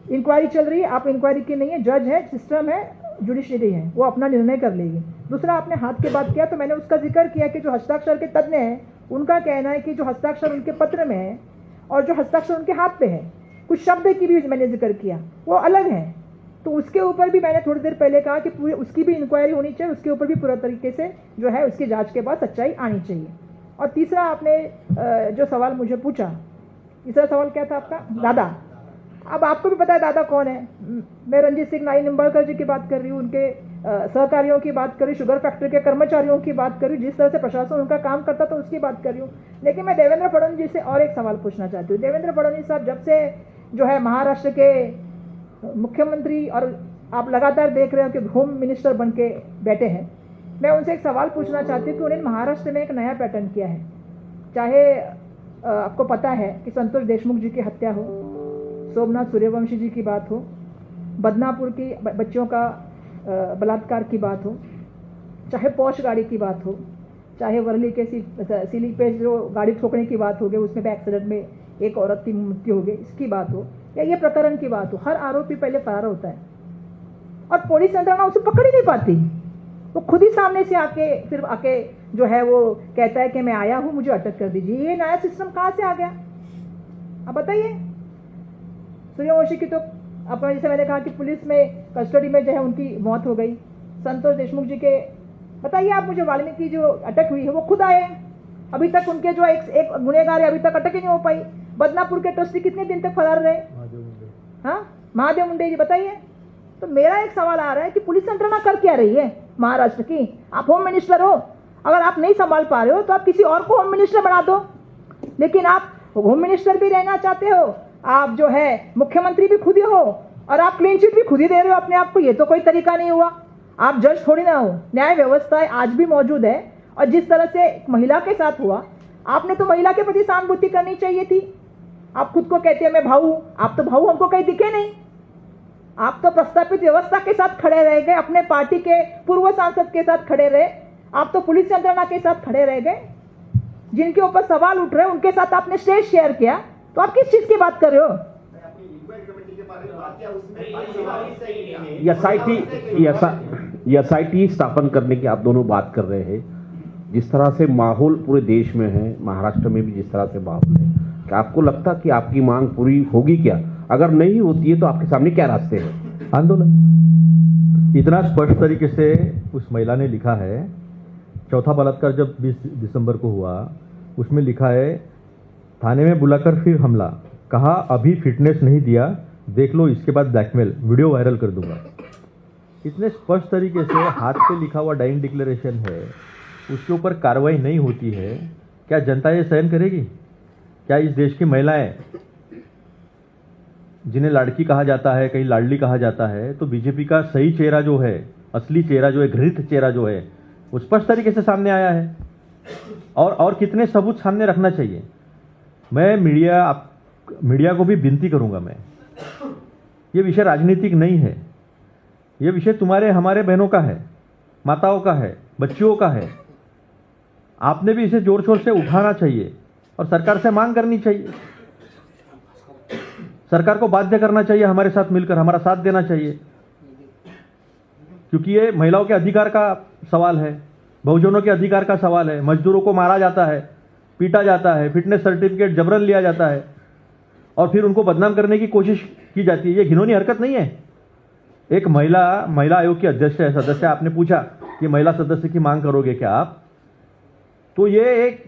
इंक्वायरी चल रही है, आप इंक्वायरी की नहीं है, जज है, सिस्टम है, जुडिशरी है, वो अपना निर्णय कर लेगी। दूसरा आपने हाथ की बात किया तो मैंने उसका जिक्र किया कि जो हस्ताक्षर के तज्ञ हैं उनका कहना है कि जो हस्ताक्षर उनके पत्र में है और जो हस्ताक्षर उनके हाथ पे है, कुछ शब्द की भी मैंने जिक्र किया, वो अलग है। तो उसके ऊपर भी मैंने थोड़ी देर पहले कहा कि पूरी उसकी भी इंक्वायरी होनी चाहिए, उसके ऊपर भी पूरा तरीके से जो है उसकी जांच के बाद सच्चाई आनी चाहिए। और तीसरा आपने जो सवाल मुझे पूछा, तीसरा सवाल क्या था आपका? दादा। अब आपको भी पता है दादा कौन है। मैं रणजीत सिंह नाई निंबाळकर जी की बात कर रही हूँ, उनके सहकारियों की बात कर रही हूँ, शुगर फैक्ट्री के कर्मचारियों की बात कर रही हूँ, जिस तरह से प्रशासन उनका काम करता तो उसकी बात कर रही हूँ। लेकिन मैं देवेंद्र फडणवीस जी से और एक सवाल पूछना चाहती हूँ। देवेंद्र फडणवीस साहब जब से जो है महाराष्ट्र के मुख्यमंत्री और आप लगातार देख रहे हो कि होम मिनिस्टर बन के बैठे हैं, मैं उनसे एक सवाल पूछना चाहती हूँ कि उन्होंने महाराष्ट्र में एक नया पैटर्न किया है। चाहे आपको पता है कि संतोष देशमुख जी की हत्या हो, सोमनाथ सूर्यवंशी जी की बात हो, बदनापुर की बच्चियों का बलात्कार की बात हो, चाहे पॉश गाड़ी की बात हो, चाहे वर्ली के सीलिंग पे जो गाड़ी ठोकने की बात हो गई, उसमें भी एक्सीडेंट में एक औरत की मृत्यु हो गई, इसकी बात हो, या ये प्रकरण की बात हो, हर आरोपी पहले फरार होता है और पुलिस यंत्रणा उसे पकड़ ही नहीं पाती। वो खुद ही सामने से फिर आके जो है वो कहता है कि मैं आया हूँ, मुझे अटक कर दीजिए। ये नया सिस्टम कहाँ से आ गया, अब बताइए। सूर्यवंशी की तो अपना, जैसे मैंने कहा कि पुलिस में कस्टडी में जो है उनकी मौत हो गई। संतोष देशमुख जी के बताइए आप मुझे, वाल्मीकि जो अटक हुई है वो खुद आए हैं, अभी तक उनके जो एक गुनहगार है अभी तक अटक ही नहीं हो पाई। बदनापुर के ट्रस्टी कितने दिन तक फरार रहे, हाँ महादेव मुंडे जी, बताइए। तो मेरा एक सवाल आ रहा है कि पुलिस यंत्रणा कर क्या रही है महाराष्ट्र की। आप होम मिनिस्टर हो, अगर आप नहीं संभाल पा रहे हो तो आप किसी और को होम मिनिस्टर बना दो, लेकिन आप होम मिनिस्टर भी रहना चाहते हो, आप जो है मुख्यमंत्री भी खुद ही हो और आप क्लीन चिट भी खुद ही दे रहे हो अपने आप को। ये तो कोई तरीका नहीं हुआ। आप जज थोड़ी ना हो, न्याय व्यवस्था आज भी मौजूद है और जिस तरह से महिला के साथ हुआ, आपने तो महिला के प्रति सहानुभूति करनी चाहिए थी। आप खुद को कहते हैं मैं भाऊ, आप तो भाऊ हमको कहीं दिखे नहीं। आप तो प्रस्तापित व्यवस्था के साथ खड़े रह गए, अपने पार्टी के पूर्व सांसद के साथ खड़े रहे, आप तो पुलिस यंत्रणा के साथ खड़े रह गए। जिनके ऊपर सवाल उठ रहे हैं उनके साथ आपने स्टेज शेयर किया, तो आप किस चीज की बात कर रहे हो? एसआईटी स्थापन करने की आप दोनों बात कर रहे हैं। जिस तरह से माहौल पूरे देश में है, महाराष्ट्र में भी जिस तरह से माहौल है, क्या आपको लगता कि आपकी मांग पूरी होगी क्या? अगर नहीं होती है तो आपके सामने क्या रास्ते हैं? आंदोलन। इतना स्पष्ट तरीके से उस महिला ने लिखा है, चौथा बलात्कार जब 20 दिसंबर को हुआ, उसमें लिखा है थाने में बुलाकर फिर हमला, कहा अभी फिटनेस नहीं दिया, देख लो इसके बाद ब्लैकमेल, वीडियो वायरल कर दूंगा। इतने स्पष्ट तरीके से हाथ पे लिखा हुआ डाइंग डिक्लेरेशन है, उसके ऊपर कार्रवाई नहीं होती है। क्या जनता ये सहन करेगी? क्या इस देश की महिलाएं, जिन्हें लाड़की कहा जाता है, कहीं लाडली कहा जाता है, तो बीजेपी का सही चेहरा जो है, असली चेहरा जो है, घृत चेहरा जो है, वो स्पष्ट तरीके से सामने आया है। और कितने सबूत सामने रखना चाहिए? मैं मीडिया को भी विनती करूंगा, मैं ये विषय राजनीतिक नहीं है, ये विषय तुम्हारे हमारे बहनों का है, माताओं का है, बच्चियों का है। आपने भी इसे जोर शोर से उठाना चाहिए और सरकार से मांग करनी चाहिए। सरकार को बाध्य करना चाहिए, हमारे साथ मिलकर हमारा साथ देना चाहिए, क्योंकि ये महिलाओं के अधिकार का सवाल है, बहुजनों के अधिकार का सवाल है। मजदूरों को मारा जाता है, पीटा जाता है, फिटनेस सर्टिफिकेट जबरन लिया जाता है और फिर उनको बदनाम करने की कोशिश की जाती है। ये घिनौनी हरकत नहीं है। एक महिला आयोग की अध्यक्ष है, सदस्य, आपने पूछा कि महिला सदस्य की मांग करोगे क्या आप, तो ये एक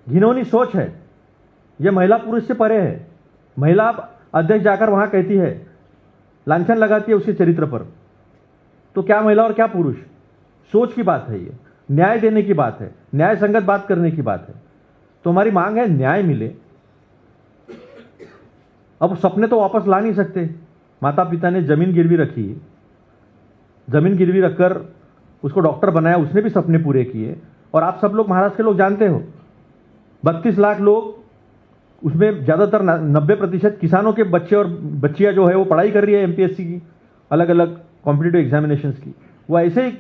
घिनौनी सोच है। यह महिला पुरुष से परे है। महिला अध्यक्ष जाकर वहां कहती है, लांछन लगाती है उसके चरित्र पर, तो क्या महिला और क्या पुरुष? सोच की बात है, ये न्याय देने की बात है, न्याय संगत बात करने की बात है। तो हमारी मांग है न्याय मिले। अब सपने तो वापस ला नहीं सकते। माता पिता ने जमीन गिरवी रखी, जमीन गिरवी रखकर उसको डॉक्टर बनाया, उसने भी सपने पूरे किए। और आप सब लोग महाराष्ट्र के लोग जानते हो, 32 लाख लोग, उसमें ज़्यादातर 90% किसानों के बच्चे और बच्चियां जो है वो पढ़ाई कर रही है एमपीएससी की, अलग अलग कॉम्पिटिटिव एग्जामिनेशंस की। वो ऐसे ही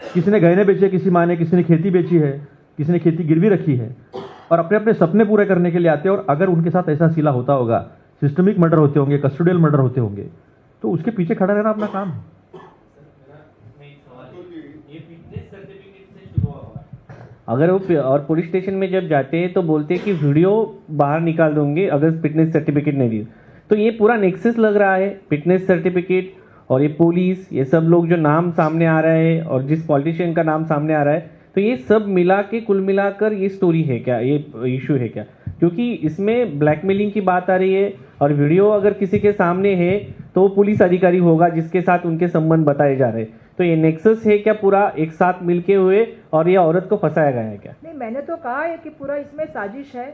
किसी ने गहने बेचे, किसी माँ ने, किसी ने खेती बेची है, किसी ने खेती गिरवी रखी है और अपने अपने सपने पूरे करने के लिए आते हैं। और अगर उनके साथ ऐसा सिला होता होगा, सिस्टमिक मर्डर होते होंगे, कस्टोडियल मर्डर होते होंगे, तो उसके पीछे खड़ा रहना अपना काम है। अगर वो और पुलिस स्टेशन में जब जाते हैं तो बोलते हैं कि वीडियो बाहर निकाल दूंगे अगर फिटनेस सर्टिफिकेट नहीं दिए। तो ये पूरा नेक्सस लग रहा है, फिटनेस सर्टिफिकेट और ये पुलिस, ये सब लोग जो नाम सामने आ रहा है और जिस पॉलिटिशियन का नाम सामने आ रहा है, तो ये सब मिला के कुल मिलाकर ये स्टोरी है क्या, ये इशू है क्या? क्योंकि इसमें ब्लैकमेलिंग की बात आ रही है और वीडियो अगर किसी के सामने है तो वो पुलिस अधिकारी होगा जिसके साथ उनके संबंध बताए जा रहे हैं। तो ये नेक्सस है क्या पूरा एक साथ मिलके हुए और ये औरत को फंसाया गया है क्या? नहीं, मैंने तो कहा है कि पूरा इसमें साजिश है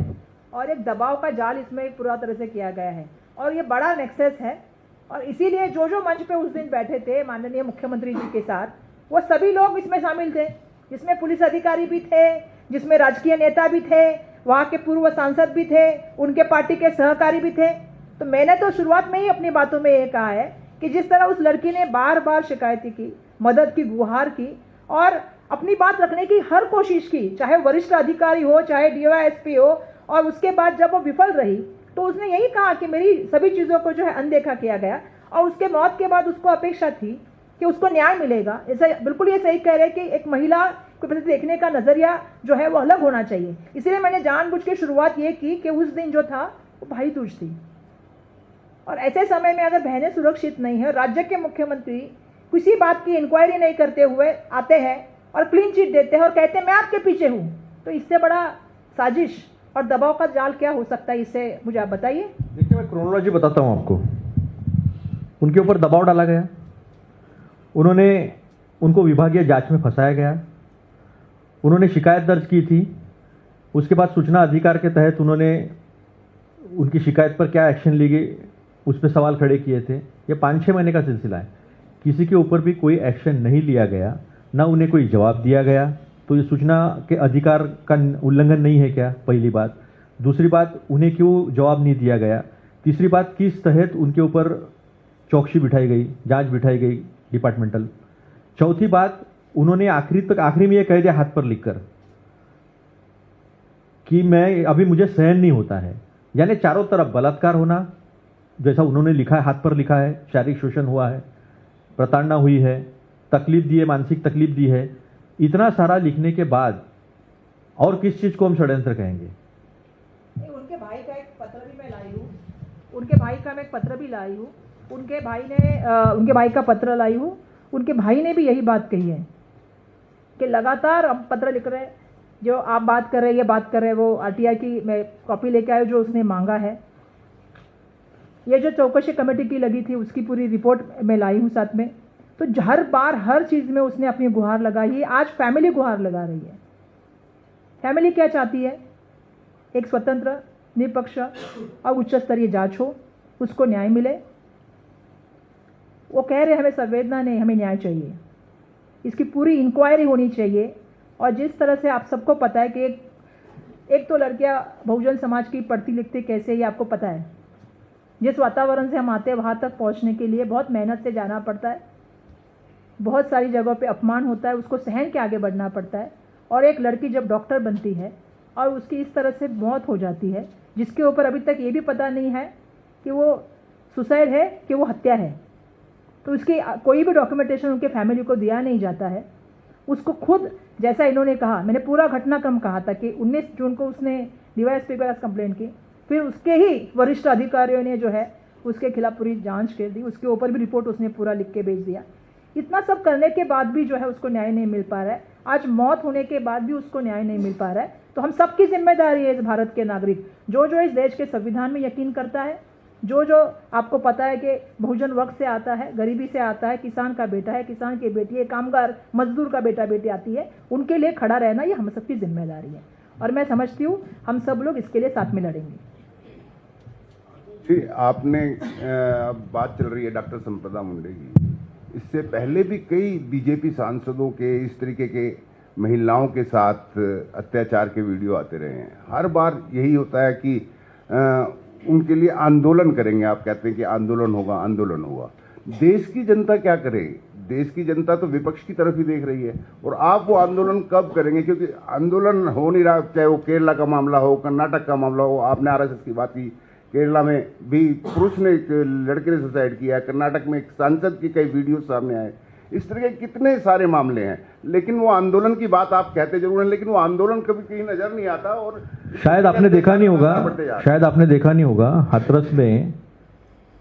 और एक दबाव का जाल इसमें पूरा तरह से किया गया है और ये बड़ा नेक्सस है। और इसीलिए जो मंच पे उस दिन बैठे थे माननीय मुख्यमंत्री जी के साथ, वो सभी लोग इसमें शामिल थे, जिसमें पुलिस अधिकारी भी थे, जिसमें राजकीय नेता भी थे, वहाँ के पूर्व सांसद भी थे, उनके पार्टी के सहकारी भी थे। तो मैंने तो शुरुआत में ही अपनी बातों में ये कहा है कि जिस तरह उस लड़की ने बार बार शिकायतें की, मदद की गुहार की और अपनी बात रखने की हर कोशिश की, चाहे वरिष्ठ अधिकारी हो, चाहे डीवाईएसपी हो, और उसके बाद जब वो विफल रही तो उसने यही कहा कि मेरी सभी चीज़ों को जो है अनदेखा किया गया, और उसके मौत के बाद उसको अपेक्षा थी कि उसको न्याय मिलेगा। ऐसा बिल्कुल ये सही कह रहे हैं कि एक महिला को प्रति देखने का नज़रिया जो है वो अलग होना चाहिए। इसलिए मैंने जानबूझ के शुरुआत ये की कि उस दिन जो था वो भाई दूज थी, और ऐसे समय में अगर बहनें सुरक्षित नहीं है, राज्य के मुख्यमंत्री किसी बात की इंक्वायरी नहीं करते हुए आते हैं और क्लीन चिट देते हैं और कहते हैं मैं आपके पीछे हूँ, तो इससे बड़ा साजिश और दबाव का जाल क्या हो सकता है, इससे मुझे आप बताइए। देखिए, मैं क्रोनोलॉजी बताता हूँ आपको। उनके ऊपर दबाव डाला गया, उनको विभागीय जांच में फंसाया गया, उन्होंने शिकायत दर्ज की थी, उसके बाद सूचना अधिकार के तहत उन्होंने उनकी शिकायत पर क्या एक्शन ली गई उस पर सवाल खड़े किए थे। ये 5-6 महीने का सिलसिला है, किसी के ऊपर भी कोई एक्शन नहीं लिया गया, ना उन्हें कोई जवाब दिया गया। तो ये सूचना के अधिकार का उल्लंघन नहीं है क्या, पहली बात। दूसरी बात, उन्हें क्यों जवाब नहीं दिया गया। तीसरी बात, किस तहत उनके ऊपर चौकसी बिठाई गई, जांच बिठाई गई डिपार्टमेंटल। चौथी बात, उन्होंने आखिरी में ये कह दिया हाथ पर लिखकर कि मैं अभी मुझे सहन नहीं होता है, यानी चारों तरफ बलात्कार होना, जैसा उन्होंने लिखा है, हाथ पर लिखा है, शारीरिक शोषण हुआ है, प्रताड़ना हुई है, तकलीफ दी है, मानसिक तकलीफ दी है। इतना सारा लिखने के बाद और किस चीज को हम षड्यंत्र कहेंगे। उनके भाई का एक पत्र भी मैं लाई हूँ, उनके भाई का मैं एक पत्र भी लाई हूँ, उनके भाई का पत्र लाई हूँ। उनके भाई ने भी यही बात कही है कि लगातार हम पत्र लिख रहे हैं, जो आप बात कर रहे हैं, ये बात कर रहे हैं, वो आरटीआई की मैं कॉपी लेके आया जो उसने मांगा है। ये जो चौकसी कमेटी की लगी थी उसकी पूरी रिपोर्ट मैं लाई हूँ साथ में। तो हर बार हर चीज़ में उसने अपनी गुहार लगाई है। आज फैमिली गुहार लगा रही है। फैमिली क्या चाहती है? एक स्वतंत्र, निष्पक्ष और उच्च स्तरीय जांच हो, उसको न्याय मिले। वो कह रहे हमें संवेदना नहीं, हमें न्याय चाहिए, इसकी पूरी इंक्वायरी होनी चाहिए। और जिस तरह से आप सबको पता है कि एक तो लड़कियां बहुजन समाज की पढ़ती लिखती कैसे, ये आपको पता है। जिस वातावरण से हम आते हैं वहाँ तक पहुँचने के लिए बहुत मेहनत से जाना पड़ता है, बहुत सारी जगहों पे अपमान होता है, उसको सहन के आगे बढ़ना पड़ता है। और एक लड़की जब डॉक्टर बनती है और उसकी इस तरह से मौत हो जाती है, जिसके ऊपर अभी तक ये भी पता नहीं है कि वो सुसाइड है कि वो हत्या है, तो उसकी कोई भी डॉक्यूमेंटेशन उनके फैमिली को दिया नहीं जाता है। उसको खुद, जैसा इन्होंने कहा, मैंने पूरा घटनाक्रम कहा था कि 19 जून को उसने डीवाईएसपी के पास कंप्लेंट की, फिर उसके ही वरिष्ठ अधिकारियों ने जो है उसके खिलाफ पूरी जांच कर दी, उसके ऊपर भी रिपोर्ट उसने पूरा लिख के भेज दिया। इतना सब करने के बाद भी जो है उसको न्याय नहीं मिल पा रहा है। आज मौत होने के बाद भी उसको न्याय नहीं मिल पा रहा है। तो हम सबकी जिम्मेदारी है, इस भारत के नागरिक जो इस देश के संविधान में यकीन करता है, जो आपको पता है कि बहुजन वर्ग से आता है, गरीबी से आता है, किसान का बेटा है, किसान की बेटी है, कामगार मजदूर का बेटा बेटी आती है, उनके लिए खड़ा रहना ये हम सबकी जिम्मेदारी है। और मैं समझती हूँ हम सब लोग इसके लिए साथ में लड़ेंगे। जी, आपने अब बात चल रही है डॉक्टर संपदा मुंडे की। इससे पहले भी कई बीजेपी सांसदों के इस तरीके के महिलाओं के साथ अत्याचार के वीडियो आते रहे हैं। हर बार यही होता है कि उनके लिए आंदोलन करेंगे। आप कहते हैं कि आंदोलन होगा, आंदोलन होगा। देश की जनता क्या करे? देश की जनता तो विपक्ष की तरफ ही देख रही है। और आप वो आंदोलन कब करेंगे? क्योंकि आंदोलन हो नहीं रहा, चाहे वो केरला का मामला हो, कर्नाटक का मामला हो। आपने आरएसएस की बात की, केरला में भी पुरुष ने, एक लड़के ने सुसाइड किया, कर्नाटक में एक सांसद की कई वीडियो सामने आए। इस तरह के कितने सारे मामले हैं। लेकिन वो आंदोलन की बात आप कहते जरूर हैं, लेकिन वो आंदोलन कभी कहीं नजर नहीं आता। और शायद आपने देखा नहीं होगा, हाथरस में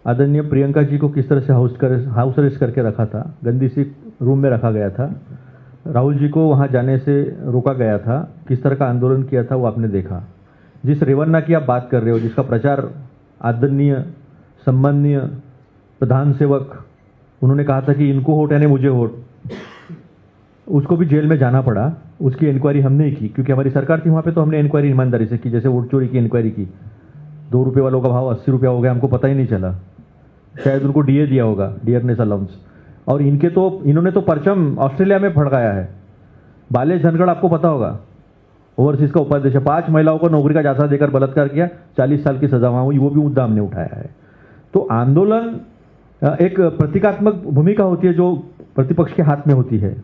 आदरणीय प्रियंका जी को किस तरह से हाउस अरेस्ट करके रखा था, गंदी सी रूम में रखा गया था। राहुल जी को वहां जाने से रोका गया था। किस तरह का आंदोलन किया था वो आपने देखा। जिस रेवन्ना की आप बात कर रहे हो, जिसका प्रचार आदरणीय सम्माननीय प्रधान सेवक, उन्होंने कहा था कि इनको वोट यानी मुझे वोट, उसको भी जेल में जाना पड़ा। उसकी इंक्वायरी हमने ही की, क्योंकि हमारी सरकार थी वहाँ पे, तो हमने इंक्वायरी ईमानदारी से की। जैसे वोट चोरी की इंक्वायरी की, 2 रुपये वालों का भाव 80 रुपया हो गया, हमको पता ही नहीं चला। शायद उनको डीए दिया होगा, डियरनेस अलाउंस। और इन्होंने तो परचम ऑस्ट्रेलिया में फड़काया है। बालेश धनखड़ आपको पता होगा, ओवरसीज का उपाध्यक्ष, 5 महिलाओं को नौकरी का जासा देकर बलात्कार किया, 40 साल की सजा हुई, वो भी मुद्दा हमने उठाया है। तो आंदोलन एक प्रतीकात्मक भूमिका होती है जो प्रतिपक्ष के हाथ में होती है।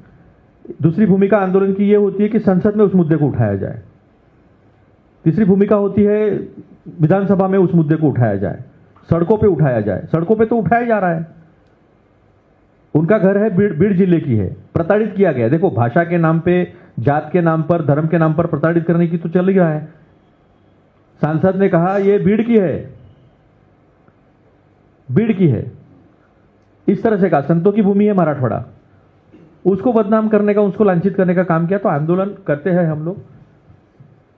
दूसरी भूमिका आंदोलन की ये होती है कि संसद में उस मुद्दे को उठाया जाए। तीसरी भूमिका होती है विधानसभा में उस मुद्दे को उठाया जाए, सड़कों पे उठाया जाए। सड़कों पे तो उठाया जा रहा है। उनका घर है बीड़ जिले की है, प्रताड़ित किया गया। देखो, भाषा के नाम पे, जात के नाम पर, धर्म के नाम पर प्रताड़ित करने की तो चल ही रहा है। सांसद ने कहा ये बीड़ की है, बीड़ की है, इस तरह से कहा। संतों की भूमि है मराठवाड़ा, उसको बदनाम करने का, उसको लांछित करने का काम किया। तो आंदोलन करते हैं हम लोग।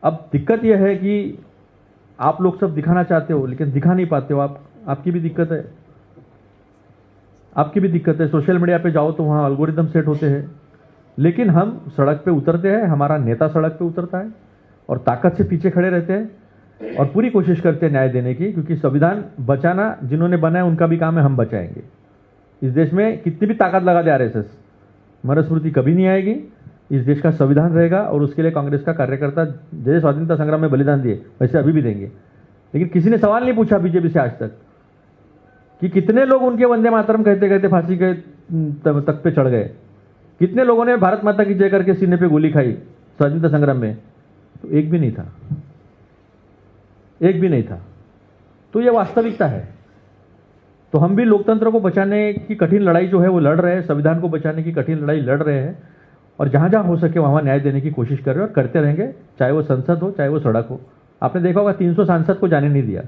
अब दिक्कत यह है कि आप लोग सब दिखाना चाहते हो लेकिन दिखा नहीं पाते हो। आपकी भी दिक्कत है, आपकी भी दिक्कत है। सोशल मीडिया पे जाओ तो वहाँ एल्गोरिदम सेट होते हैं, लेकिन हम सड़क पे उतरते हैं, हमारा नेता सड़क पे उतरता है और ताकत से पीछे खड़े रहते हैं और पूरी कोशिश करते हैं न्याय देने की, क्योंकि संविधान बचाना जिन्होंने बनाया उनका भी काम है, हम बचाएंगे। इस देश में कितनी भी ताकत लगा दे आरएसएस, मनुस्मृति कभी नहीं आएगी। इस देश का संविधान रहेगा और उसके लिए कांग्रेस का कार्यकर्ता जैसे स्वाधीनता संग्राम में बलिदान दिए वैसे अभी भी देंगे। लेकिन किसी ने सवाल नहीं पूछा बीजेपी से आज तक कि कितने लोग उनके वंदे मातरम कहते कहते फांसी के तख्त पे चढ़ गए, कितने लोगों ने भारत माता की जय करके सीने पे गोली खाई स्वाधीनता संग्राम में। तो एक भी नहीं था, एक भी नहीं था। तो ये वास्तविकता है। तो हम भी लोकतंत्र को बचाने की कठिन लड़ाई जो है वो लड़ रहे हैं, संविधान को बचाने की कठिन लड़ाई लड़ रहे हैं और जहां जहां हो सके वहां न्याय देने की कोशिश कर रहे हैं और करते रहेंगे, चाहे वो संसद हो चाहे वो सड़क हो। आपने देखा होगा 300 सांसद को जाने नहीं दिया,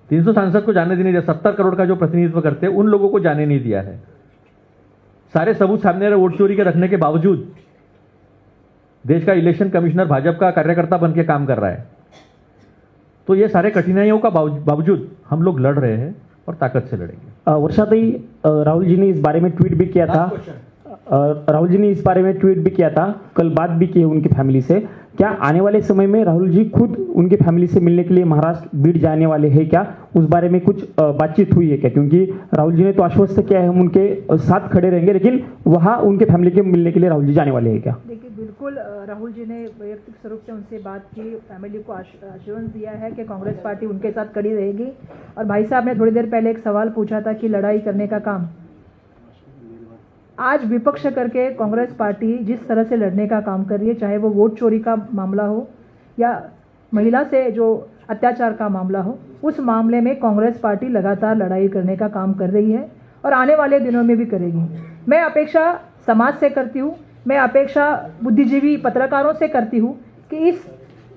300 सांसद को जाने नहीं दिया। 70 करोड़ का जो प्रतिनिधित्व करते हैं उन लोगों को जाने नहीं दिया है। सारे सबूत सामने रहे, वोट चोरी के रखने के बावजूद देश का इलेक्शन कमिश्नर भाजपा का कार्यकर्ता बन के काम कर रहा है। तो ये सारे कठिनाइयों का बावजूद हम लोग लड़ रहे हैं और ताकत से लड़ेंगे। वर्षाताई, राहुल जी ने इस बारे में ट्वीट भी किया था, राहुल जी ने इस बारे में ट्वीट भी किया था, कल बात भी की है उनकी फैमिली से। क्या आने वाले समय में राहुल जी खुद उनकी फैमिली से मिलने के लिए महाराष्ट्र बीड़ जाने वाले हैं क्या? उस बारे में कुछ बातचीत हुई है क्या? क्योंकि राहुल जी ने तो आश्वस्त किया है हम उनके साथ खड़े रहेंगे, लेकिन वहाँ उनके फैमिली के मिलने के लिए राहुल जी जाने वाले हैं क्या? देखिए, बिल्कुल राहुल जी ने वैयक्तिक स्वरूप से उनसे बात की, फैमिली को आश्वासन दिया है कि कांग्रेस पार्टी उनके साथ खड़ी रहेगी। और भाई साहब ने थोड़ी देर पहले एक सवाल पूछा था कि लड़ाई करने का काम आज विपक्ष करके कांग्रेस पार्टी जिस तरह से लड़ने का काम कर रही है, चाहे वो वोट चोरी का मामला हो या महिला से जो अत्याचार का मामला हो, उस मामले में कांग्रेस पार्टी लगातार लड़ाई करने का काम कर रही है और आने वाले दिनों में भी करेगी। मैं अपेक्षा समाज से करती हूँ, मैं अपेक्षा बुद्धिजीवी पत्रकारों से करती हूँ कि इस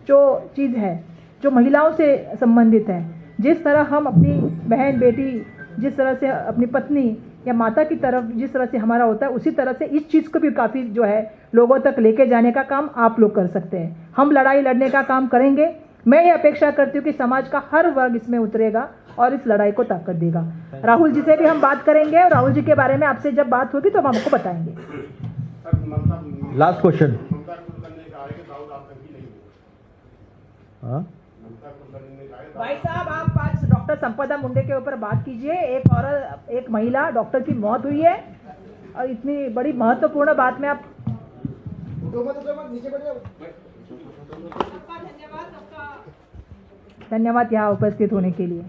जो चीज़ है जो महिलाओं से संबंधित है, जिस तरह हम अपनी बहन बेटी, जिस तरह से अपनी पत्नी या माता की तरफ जिस तरह से हमारा होता है, उसी तरह से इस चीज़ को भी काफ़ी जो है लोगों तक लेके जाने का काम आप लोग कर सकते हैं। हम लड़ाई लड़ने का काम करेंगे। मैं ये अपेक्षा करती हूँ कि समाज का हर वर्ग इसमें उतरेगा और इस लड़ाई को ताकत देगा। राहुल जी से भी हम बात करेंगे और राहुल जी के बारे में आपसे जब बात होगी तो हम आपको बताएंगे। Last question. भाई साहब, आप आज डॉक्टर संपदा मुंडे के ऊपर बात कीजिए। एक औरत, एक महिला डॉक्टर की मौत हुई है और इतनी बड़ी महत्वपूर्ण बात में आप धन्यवाद यहाँ उपस्थित होने के लिए।